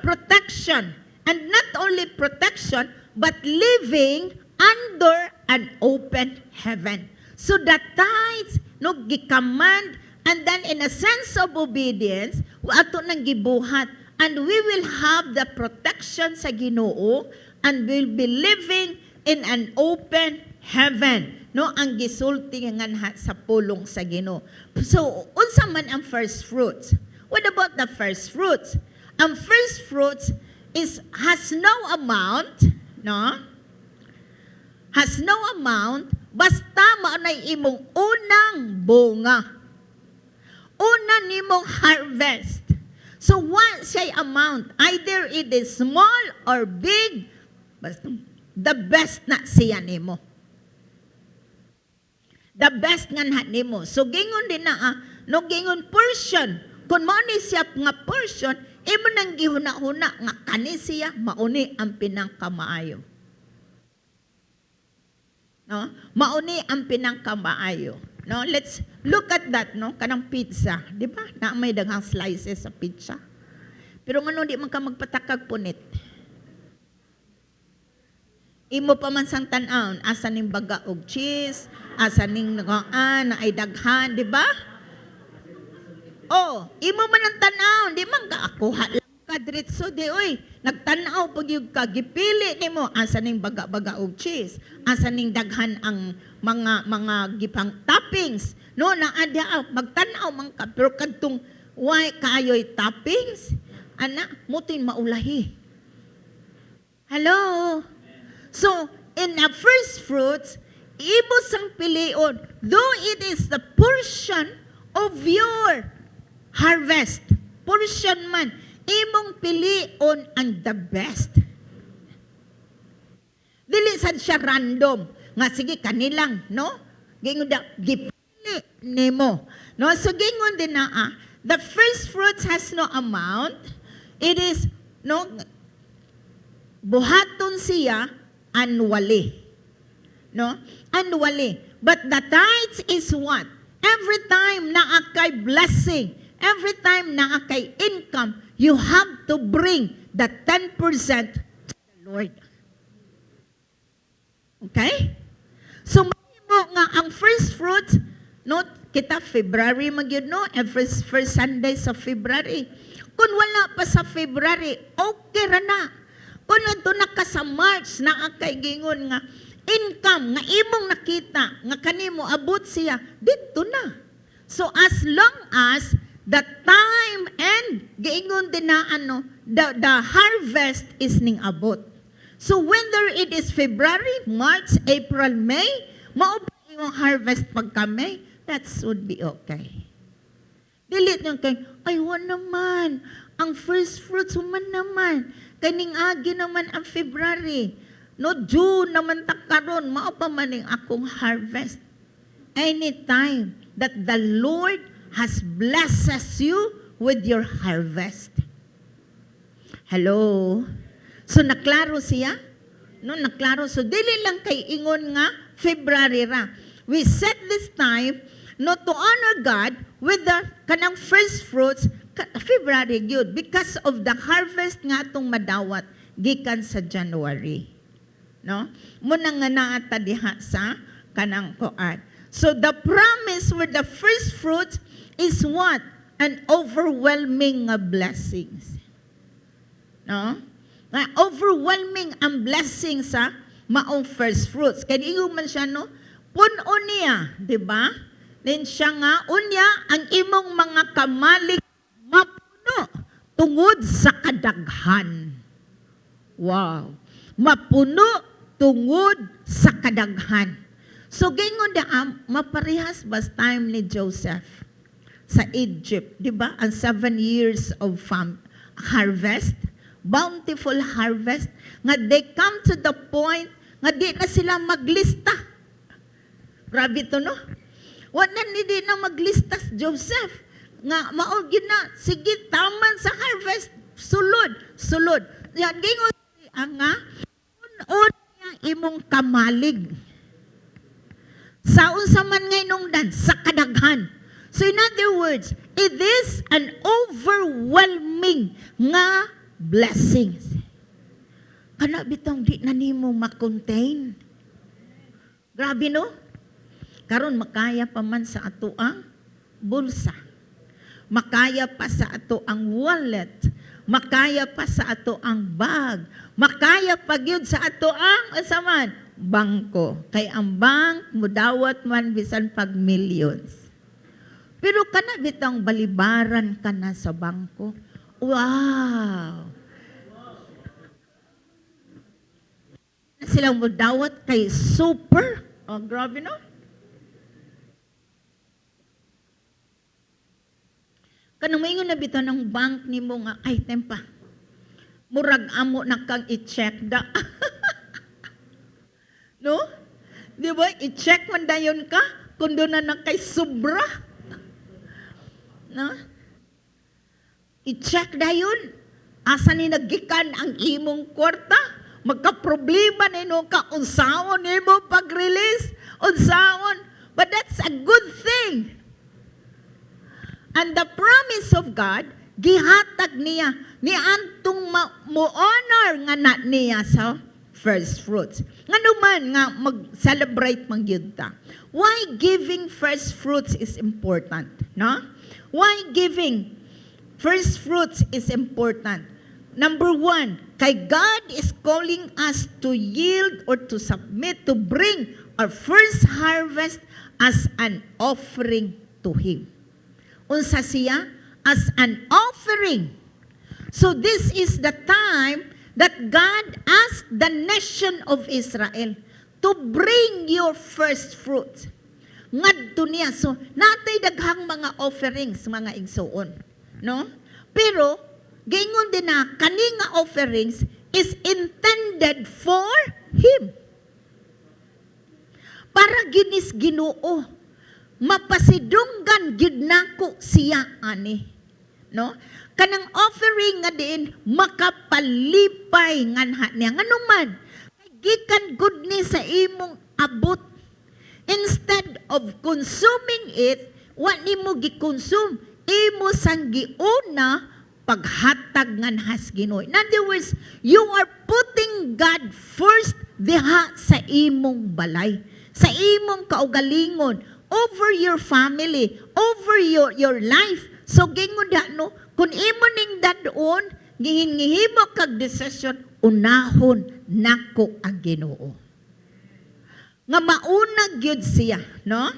Protection. And not only protection, but living under an open heaven. So the tithes, no, gikaman, and then in a sense of obedience, ato nang gibuhat, and we will have the protection sa Ginoo, and we'll be living in an open heaven. No, ang gisulti nga sa pulong sa Ginoo. So, unsa man ang first fruits? What about the first fruits? Ang first fruits has no amount, no? Has no amount, basta maunay imong unang bunga. Una nimong harvest. So, what say amount? Either it is small or big, basta the best na siya nimo. The best nga na nimo. So, gingon din na, no, gingon portion. Kung mauni siya nga portion, imo nang gihuna-huna nga kani siya, mauni ang pinangkamaayo. No? Mauni ang pinangkamaayo. No? Let's look at that, no? Kanang pizza. Di ba? Na may daghang slices sa pizza. Pero ngano di man ka magpatakag punit. Imo pa man sang tan-aon, asa ning baga og cheese, asa ning na ay daghan, di ba? Oh, imo man ang tan-aon, di man ka akuha lang ka diretso di oy. Nagtan-aw pag yung ka gipili nimo asa ning baga-baga og cheese, asa ning daghan ang mga gipang toppings. No, na adya magtan-aw man ka pero kadtong why kayoy toppings? Ana, mutin maulahi. Hello. So, in the first fruits, imo sang pilion, though it is the portion of your harvest, portion man, imong pilion ang the best. Dili sad siya random, nga sige kanilang, no? Gingon da, gipili nimo. No? So, gingon din na, the first fruits has no amount, it is, no, buhaton siya, annually. No? Annually. But the tithes is what? Every time na akay blessing, every time na akay income, you have to bring the 10% to the Lord. Okay? So, mo nga ang first fruits, no, kita February magyud no, every first Sunday sa February. Kung wala pa sa February, okay ra na. Kung nandito na ka sa March, na akay gingon nga, income, nga imong nakita, nga kanimo abot siya, dito na. So as long as the time and, gingon din na the harvest is ning abot. So whether it is February, March, April, May, mao ba imong harvest pagka May, that should be okay. Dilit nyo kay, aywa naman, ang first fruits man naman, kaning agi naman ang February. No, June naman takaron, mao pa maning akong harvest. Anytime that the Lord has blesses you with your harvest. Hello? So, naklaro siya? No, naklaro. So, dili lang kay ingon nga, February ra. We set this time, no, to honor God with the kanang first fruits, February gyud because of the harvest nga atong madawat gikan sa January. No? Muna nga naata diha sa kanang koan. So the promise with the first fruit is what? An overwhelming blessings. No? Overwhelming ang blessings sa maong first fruits. Kaya ingon man siya, no? Puno niya, di ba? Then siya nga, unya, ang imong mga kamalig mapuno tungod sa kadaghan. Wow. Mapuno tungod sa kadaghan. So, gingon da, maparehas ba time ni Joseph sa Egypt, di ba? Ang 7 years of harvest, bountiful harvest, nga they come to the point nga di na sila maglista. Grabe to, no? Wala di na maglista si Joseph. Nga maog na, sige, taman sa harvest, sulod. Yan, gingon nga, un niya imong kamalig. Sa unsa man nga inungdan, sa kadaghan. So in other words, it is an overwhelming nga blessings. Kana bitong di na nimo ma-contain. Grabe, no? Karon makaya pa man sa ato ang bulsa. Makaya pa sa ato ang wallet. Makaya pa sa ato ang bag. Makaya pa gyud sa ato ang asaman bangko. Kay ang bank mudawat man bisan pag millions. Pero kana bitang balibaran ka na sa bangko. Wow! Silang mudawat kay super. Oh, grabe, no? Kanang maingon na bitaw ng bank ni mo nga, ay, tempa, murag amo na kang i-check da. No? Di ba? I-check man dayon ka, kung doon na kay sobra. No? I-check dayon, asa ni nagikan ang imong kwarta, magka-problema nino ka, unsawon nimo pag-release, unsawon. But that's a good thing. And the promise of God, gihatag niya, ni antong mo-honor nga na niya sa first fruits. Nga naman nga mag-celebrate man gyud ta. Why giving first fruits is important? No? Why giving first fruits is important? Number 1, kay God is calling us to yield or to submit, to bring our first harvest as an offering to Him. Unsa siya? As an offering. So this is the time that God asked the nation of Israel to bring your first fruit. Ngadto niya. So, natay daghang mga offerings, mga igsoon. No? Pero, gingon din na, kani nga offerings is intended for Him. Para ginis Ginoo. Mapasidunggan gid nako siya ani. No? Kanang offering nga diin makapalipay nganha niya. Nganong man, gikan good ni sa imong abot. Instead of consuming it, wa nimo gikonsume, imo sang giuna paghatag nganhas Ginoo. In other words, you are putting God first diha sa imong balay, sa imong kaugalingon, over your family, over your life. So, gingon da, no? Kung imo ning dadon, gihimo kag desisyon, unahon nako ang Ginoo. Nga mauna gyud siya, no?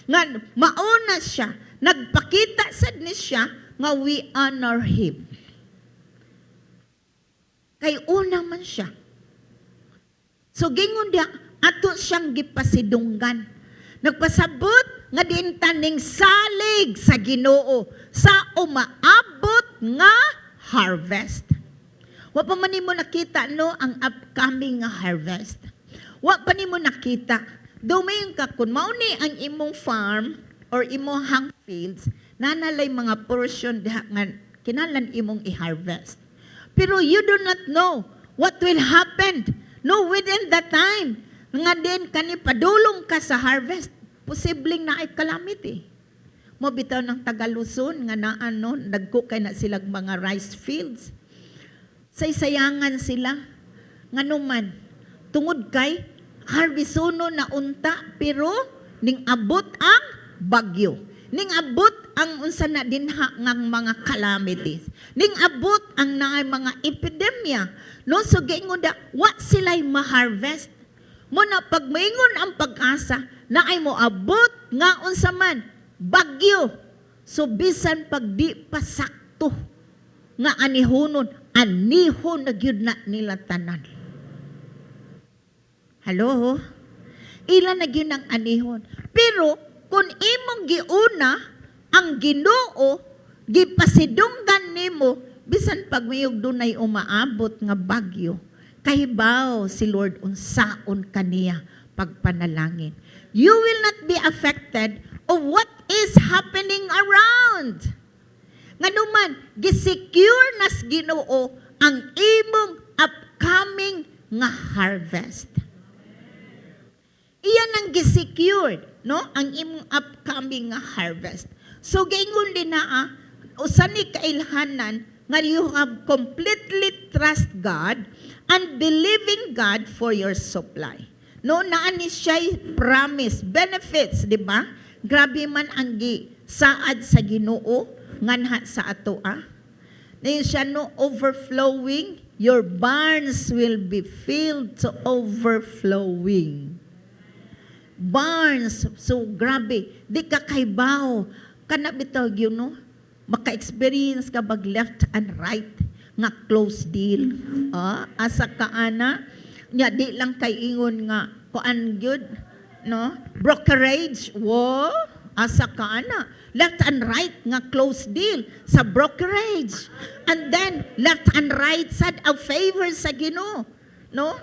Nga mauna siya, nagpakita sad ni siya nga we honor Him. Kay una man siya. So, gingon da, ato siyang gipasidunggan. Nagpasabot nga din taning salig sa Ginoo sa umaabot nga harvest. Wa pa man nimo nakita no ang upcoming nga harvest. Wa pa nimo nakita. Dumayon ka kun mao ni ang imong farm or imong hang fields nanalay mga portion diha nga kinahanglan imong i-harvest. Pero you do not know what will happen no within that time. Nga din kani padulong ka sa harvest, posibleng na ay calamity. Mo bitaw ng Tagaluson nga naan no, dagko kay na silang mga rice fields. Saysayangan sila nganuman tungod kay harbisono na unta pero ning abot ang bagyo. Ning abot ang unsa na dinha ngang mga calamities. Ning abot ang naay mga epidemya. No, so giingon da wa sila'y ma-harvest. Mo na pagmaingon ang pag-asa na ay mo abot nga unsa man bagyo. So bisan pag di pa sakto nga anihon na gyud na nila tanan. Hello? Ilan na gyud ang anihon. Pero kung imong giuna ang Ginoo gipasidunggan nimo bisan pag mayog dunay umaabot nga bagyo, kahibaw si Lord unsaon kaniya pagpanalangin. You will not be affected of what is happening around. Nganuman, gisecure nas Ginoo ang imong upcoming nga harvest. Iyan ang gisecured, no? Ang imong upcoming nga harvest. So, gaingon din na, usan ni kailhanan nga you have completely trust God and believing God for your supply. No, naani siya'y promise, benefits, di ba? Grabe man ang saad sa Ginoo, nganha sa ato, Ngayon siya, no, overflowing, your barns will be filled to overflowing. Barns, so grabe, di ka kaibaw, kana bitaw yun, no? Maka-experience ka bag left and right nga close deal. Asa ka ana, nya di lang kay ingon nga kuan gyud, no? Brokerage, wo, asa ka ana. Left and right nga close deal sa brokerage. And then left and right sad ang favor sa Ginoo, no?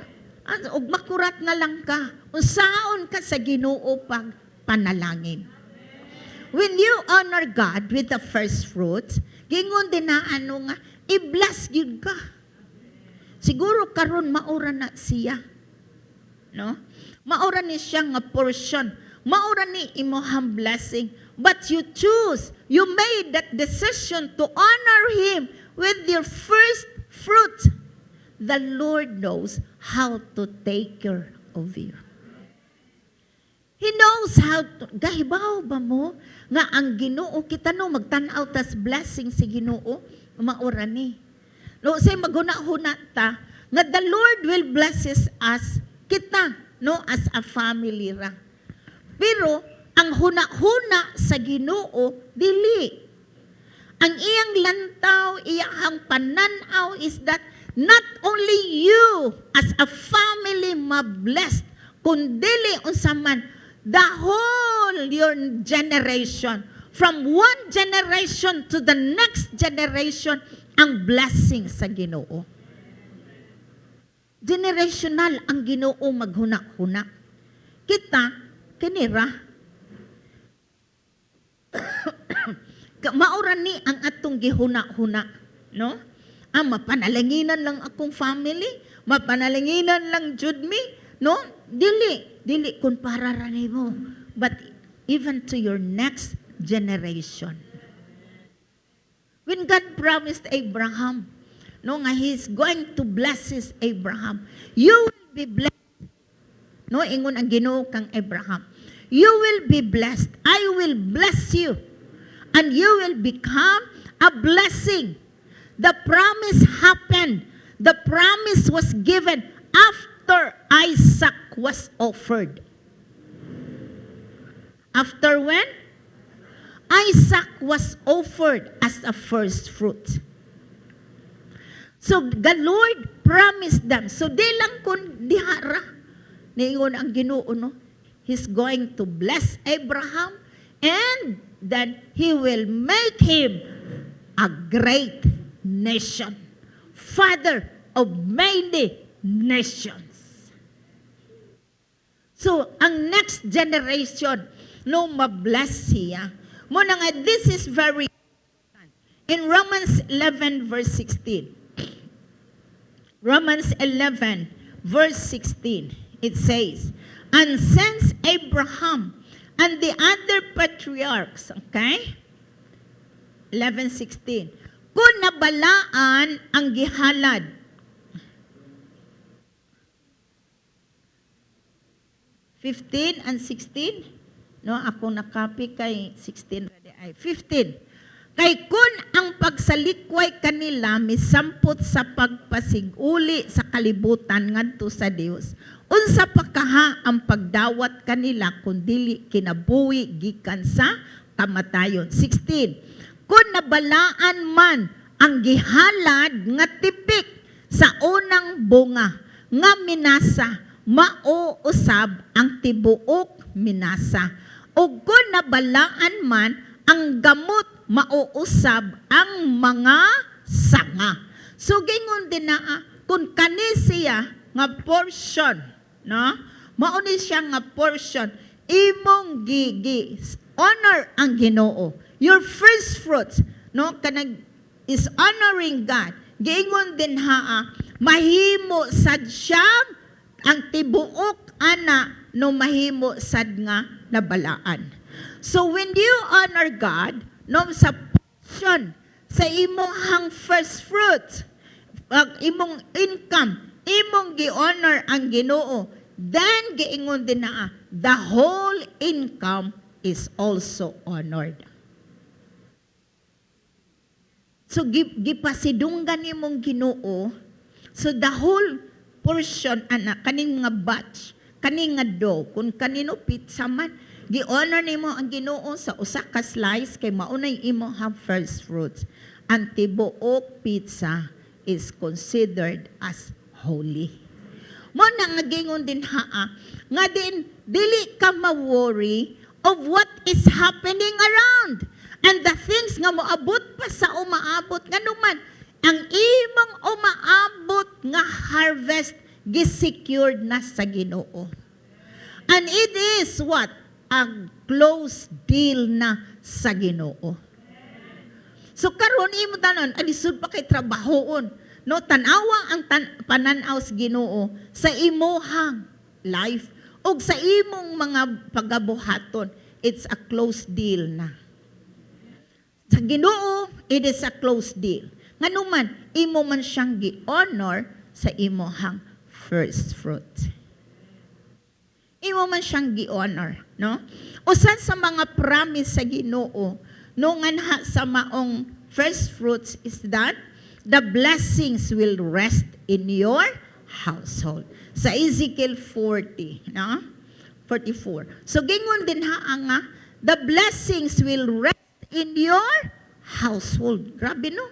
Ug makurat na lang ka. Unsaon ka sa Ginoo pag panalangin. When you honor God with the first fruits, gingon din na nga, i-bless yun ka. Siguro karon maura na siya. No? Maura ni siya nga portion. Maura ni imohang blessing. But you choose, you made that decision to honor Him with your first fruit. The Lord knows how to take care of you. He knows how to, gahibaw ba mo, nga ang Ginoo, kita no, magtanaw tas blessing si Ginoo, maura ni. No, say maguna-huna ta, nga the Lord will blesses us, kita, no, as a family ra. Pero, ang huna-huna sa Ginoo, dili. Ang iyang lantaw, iyang pananaw is that not only you as a family ma-blessed, kundili unsaman, the whole your generation, from one generation to the next generation, ang blessing sa Ginoo. Generational ang Ginoo maghuna-huna. Kita, kinira, maura ni ang atong gihuna-huna, no? Mapanalanginan lang akong family, mapanalanginan lang jud me, no? Dili kung para ranay mo, but even to your next generation. When God promised Abraham, no, nga He's going to bless his Abraham, you will be blessed. No, ingon ang Ginoo kang Abraham. You will be blessed. I will bless you. And you will become a blessing. The promise happened. The promise was given after Isaac was offered. After when? Isaac was offered as a first fruit. So the Lord promised them. So di lang kun dihara. Niingon ang Ginoo, no? He's going to bless Abraham and then He will make him a great nation. Father of many nations. So, ang next generation, no, ma-bless siya. Muna nga, this is very important. In Romans 11, verse 16. Romans 11, verse 16, it says, and since Abraham and the other patriarchs, okay? 11:16. Kung nabalaan ang gihalad, (15 and 16), no, ako nakopy kay 16 ay 15. Kay kun ang pagsalikway kanila misampot sa pagpasiguli sa kalibutan ngadto sa Dios, unsa pa kaha ang pagdawat kanila kun dili kinabuhi gikan sa kamatayon. 16. Kun nabalaan man ang gihalad nga tipik sa unang bunga nga minasa, mao usab ang tibuok minasa. Ug kun nabalaan man ang gamot, mauusab ang mga sanga. So gingon din na kung kani siya nga portion, no? Mao ni siya nga portion, imong gigi honor ang Ginoo. Your first fruits, no, kanang is honoring God. Gingon din mahimo sad siya ang tibuok ana no mahimo sad nga nabalaan. So when you honor God, no, sa portion, sa imong first fruit, imong income, imong gi-honor ang Ginoo, then giingon din na the whole income is also honored. So gipasidunggan nimong Ginoo, so the whole portion ana kaning nga batch, kaning nga dough, kun kanino pizza man, gi-honor nimo ang Ginoo sa usa ka slice kay maunay imo have first fruits. Ang tibuok pizza is considered as holy. Mo na nga gingon din nga din dili ka ma-worry of what is happening around and the things nga moabot pa sa umaabot nganuman ang imong umaabot nga harvest gi-secured na sa Ginoo. And it is what? Ang close deal na sa Ginoo. So karon imo tanan alisod pa kay trabahoon, no, tanawa ang pananaw sa Ginoo sa imuhang life ug sa imong mga pagabuhaton. It's a close deal na. Sa Ginoo, it is a close deal. Nganuman imo man siyang gi-honor sa imuhang first fruit. Imo man siyang gi-honor, no? Usan sa mga promise sa Ginoo no nganha sa maong first fruits is that the blessings will rest in your household. Sa Ezekiel 40, no? 44. So gingon din nga the blessings will rest in your household. Grabe, no?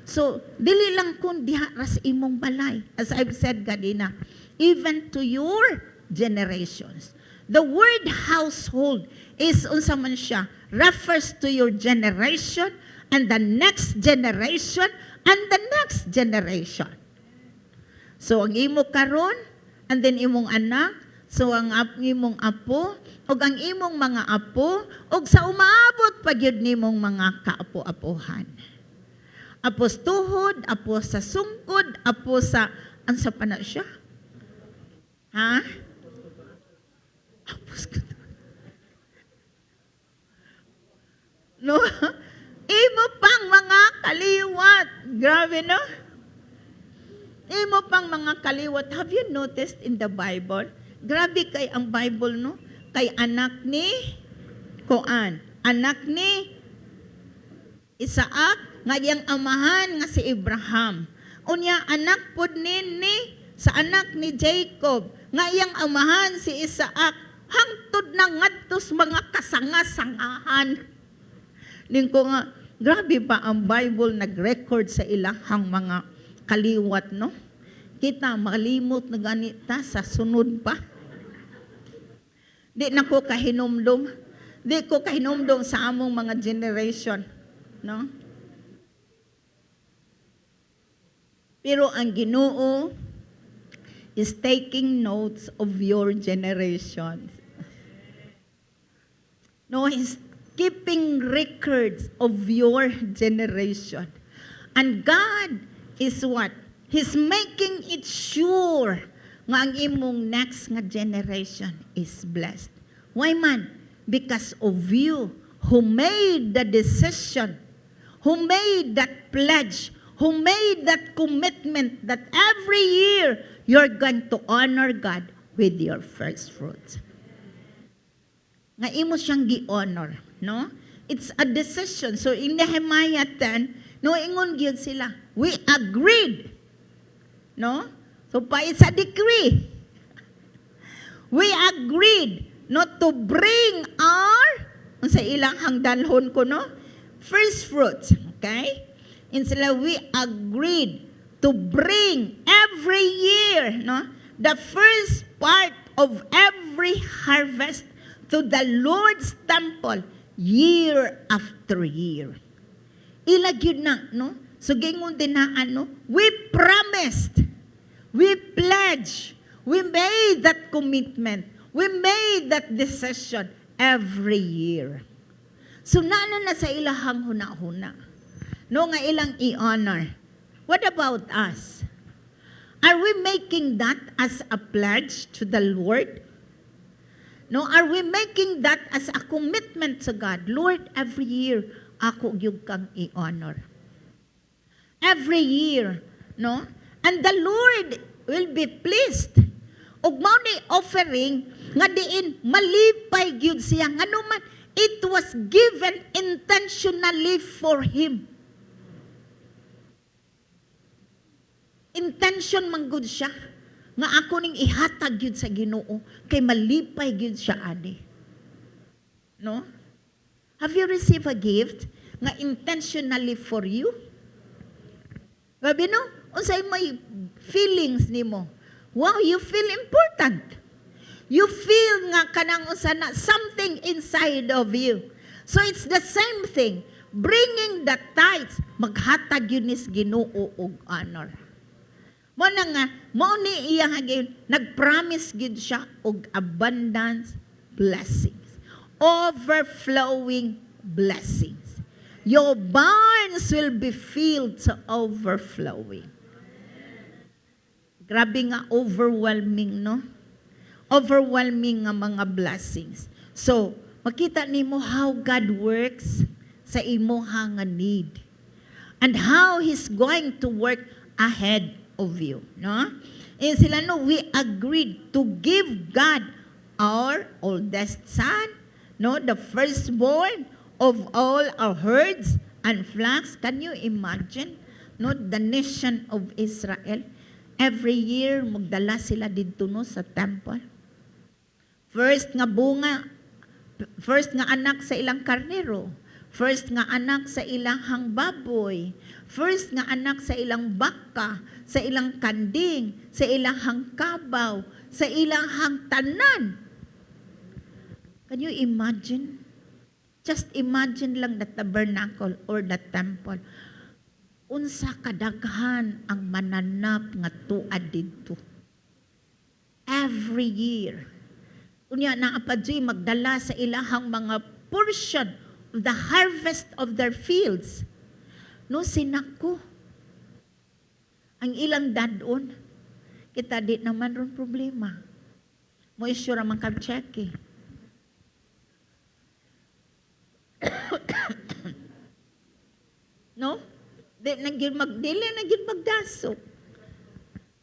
So dili lang kun diha ras imong balay, as I've said kanina, even to your generations. The word household is unsa man siya, refers to your generation and the next generation and the next generation. So ang imo karon and then imong anak, so ang imong apo ug ang imong mga apo ug sa umaabot pa gyud nimong mga kaapo-apohan. Apo sa tuhod, apo sa sungkod, apo sa ansa pa na siya? Ha? No? Imo pang mga kaliwat. Grabe, no? Imo pang mga kaliwat. Have you noticed in the Bible? Grabe kay ang Bible, no? Kay anak ni Koan. Anak ni Isaac, nga yang amahan nga si Abraham. Unya, anak pod ni sa anak ni Jacob, nga yang amahan si Isaac, hangtod na ngadtos mga kasanga-sangahan. Ningko nga, grabe pa ang Bible nag-record sa ilahang mga kaliwat, no? Kita malimot na ganita sa sunod pa. Di na ko kahinumdum. Di ko kahinumdum sa among mga generation, no? Pero ang Ginoo is taking notes of your generations. No, He's keeping records of your generation. And God is what? He's making it sure nga ang imong next nga generation is blessed. Why man? because of you who made the decision, who made that pledge, who made that commitment that every year you're going to honor God with your first fruits. Nga imo siyang gi-honor, no? It's a decision. So in Nehemiah 10, no, ingon gyud sila. We agreed. No? So pa it's a decree. We agreed not to bring our sa ilang hangdanhon ko, no? First fruits, okay? In sila we agreed to bring every year, no? The first part of every harvest to the Lord's temple year after year. Ilag yun na, no? So, gingon din na, we promised, we pledged, we made that commitment, we made that decision every year. So, naano na sa ilahang huna-huna. No, nga ilang i-honor. What about us? Are we making that as a pledge to the Lord? No, are we making that as a commitment to God? Lord, every year, ako gyud kang i-honor. Every year, no? And the Lord will be pleased. Ug mao ni offering nga diin malipay gyud siya nganuman it was given intentionally for him. Intention man gud siya nga ako ning ihatag gyud sa Ginoo kay malipay gyud siya ani. No? Have you received a gift nga intentionally for you? Gabi no? Unsay may feelings nimo? Wow, you feel important. You feel nga kanang usa na something inside of you. So it's the same thing. Bringing the tithes, maghatag yun is Ginoo og honor. Mo na nga, mo ni iya nga nag-promise gid siya og abundance blessings. Overflowing blessings. Your barns will be filled to overflowing. Grabe nga overwhelming, no? Overwhelming nga mga blessings. So, makita nimo how God works sa imong nga need. And how He's going to work ahead of you, no? And sila no, we agreed to give God our oldest son, no, the firstborn of all our herds and flocks. Can you imagine, no, the nation of Israel? Every year magdala sila didto no sa temple. First nga bunga, first nga anak sa ilang karnero, first nga anak sa ilang baboy, first nga anak sa ilang baka, sa ilang kanding, sa ilang kabaw, sa ilang tanan. Can you imagine? Just imagine lang the tabernacle or the temple. Unsa kadaghan ang mananap nga tuad didto. Every year. Unya na apadyoy magdala sa ilahang mga portion of the harvest of their fields. No, sinako. Ang ilang dadon, kita di naman ron problema. Mo isyo ra man kag check. No? Dili na gyud magdaso.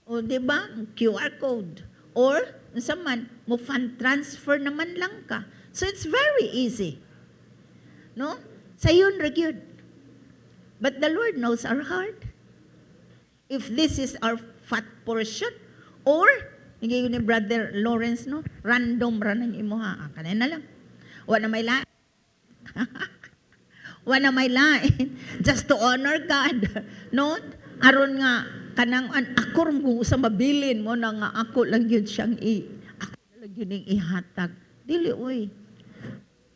O di ba? QR code. Or unsa man mo fund transfer naman lang ka. So it's very easy. No? Sayon ra gyud. But the Lord knows our heart. If this is our fat portion, or hindi ni Brother Lawrence, no? Random ra nang imuha. Kanay na lang. Wala may lain. Wala may lain. Just to honor God. No? Aron nga, kanang ako rin kung sa mabilin mo na nga ako lang yun siyang ako lang yun yung ihatag. Dili, uy.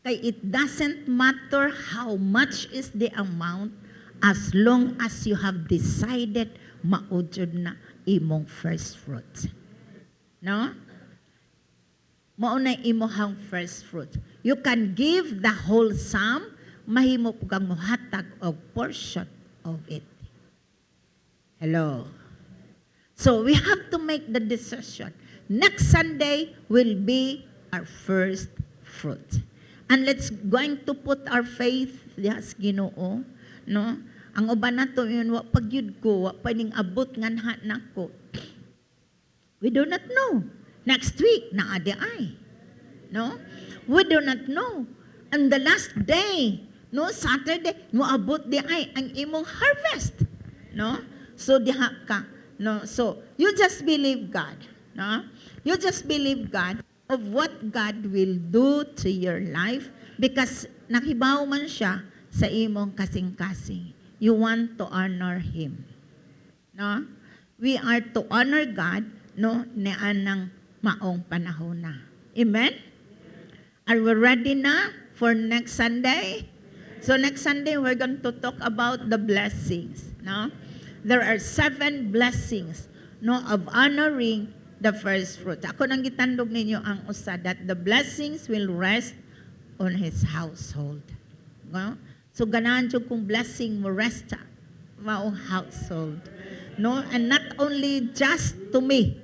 Kay it doesn't matter how much is the amount as long as you have decided maudjod na imong first fruit. No? Mauna imohang first fruit. You can give the whole sum, mahimo po kang muhatag og portion of it. Hello. So we have to make the decision. Next Sunday will be our first fruit. And let's going to put our faith yes Ginoo, no? Ang uban nato yun wa pagyud ko, wa pa ning abot nganha nako. We do not know. Next week na adi ay. No? We do not know. And the last day, no, Saturday, moabot di ay ang imong harvest. No? So diha ka. No? So you just believe God. No? You just believe God of what God will do to your life because nakibaw man siya sa imong kasing-kasing. You want to honor Him. No? We are to honor God, no, nian ng maong panahon na. Amen? Are we ready na for next Sunday? So next Sunday, we're going to talk about the blessings. No? There are 7 blessings, no, of honoring the first fruit. Ako nang gitandog ninyo ang usa that the blessings will rest on his household. No? So ganahan jud kung blessing mo rest sa maong household. No? And not only just to me,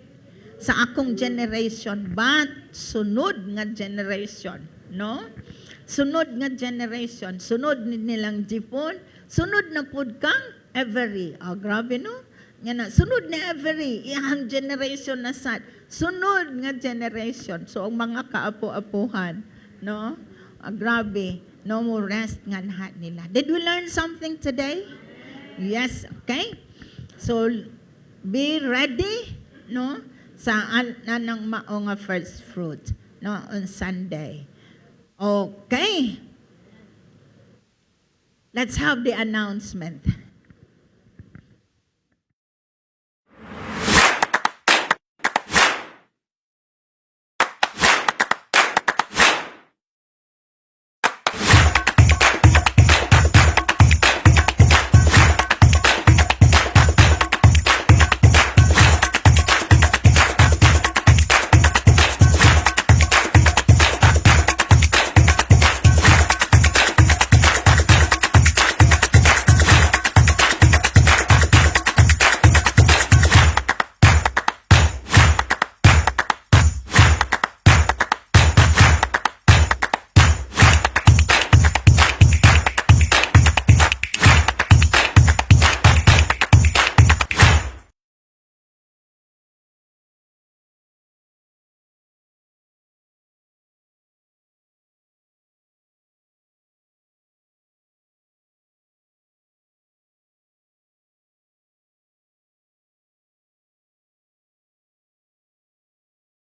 sa akong generation, but sunod nga generation. No? Sunod nga generation. Sunod nilang jipon. Sunod na pud kang every. Oh, grabe no? Nga na, sunod na every. Iyang generation na sad. Sunod nga generation. So, ang mga kaapo-apuhan. No? Grabe. No more rest nga lahat nila. Did we learn something today? Yes, okay? So, be ready, no? Sa anang maong first fruit, no? On Sunday. Okay. Let's have the announcement.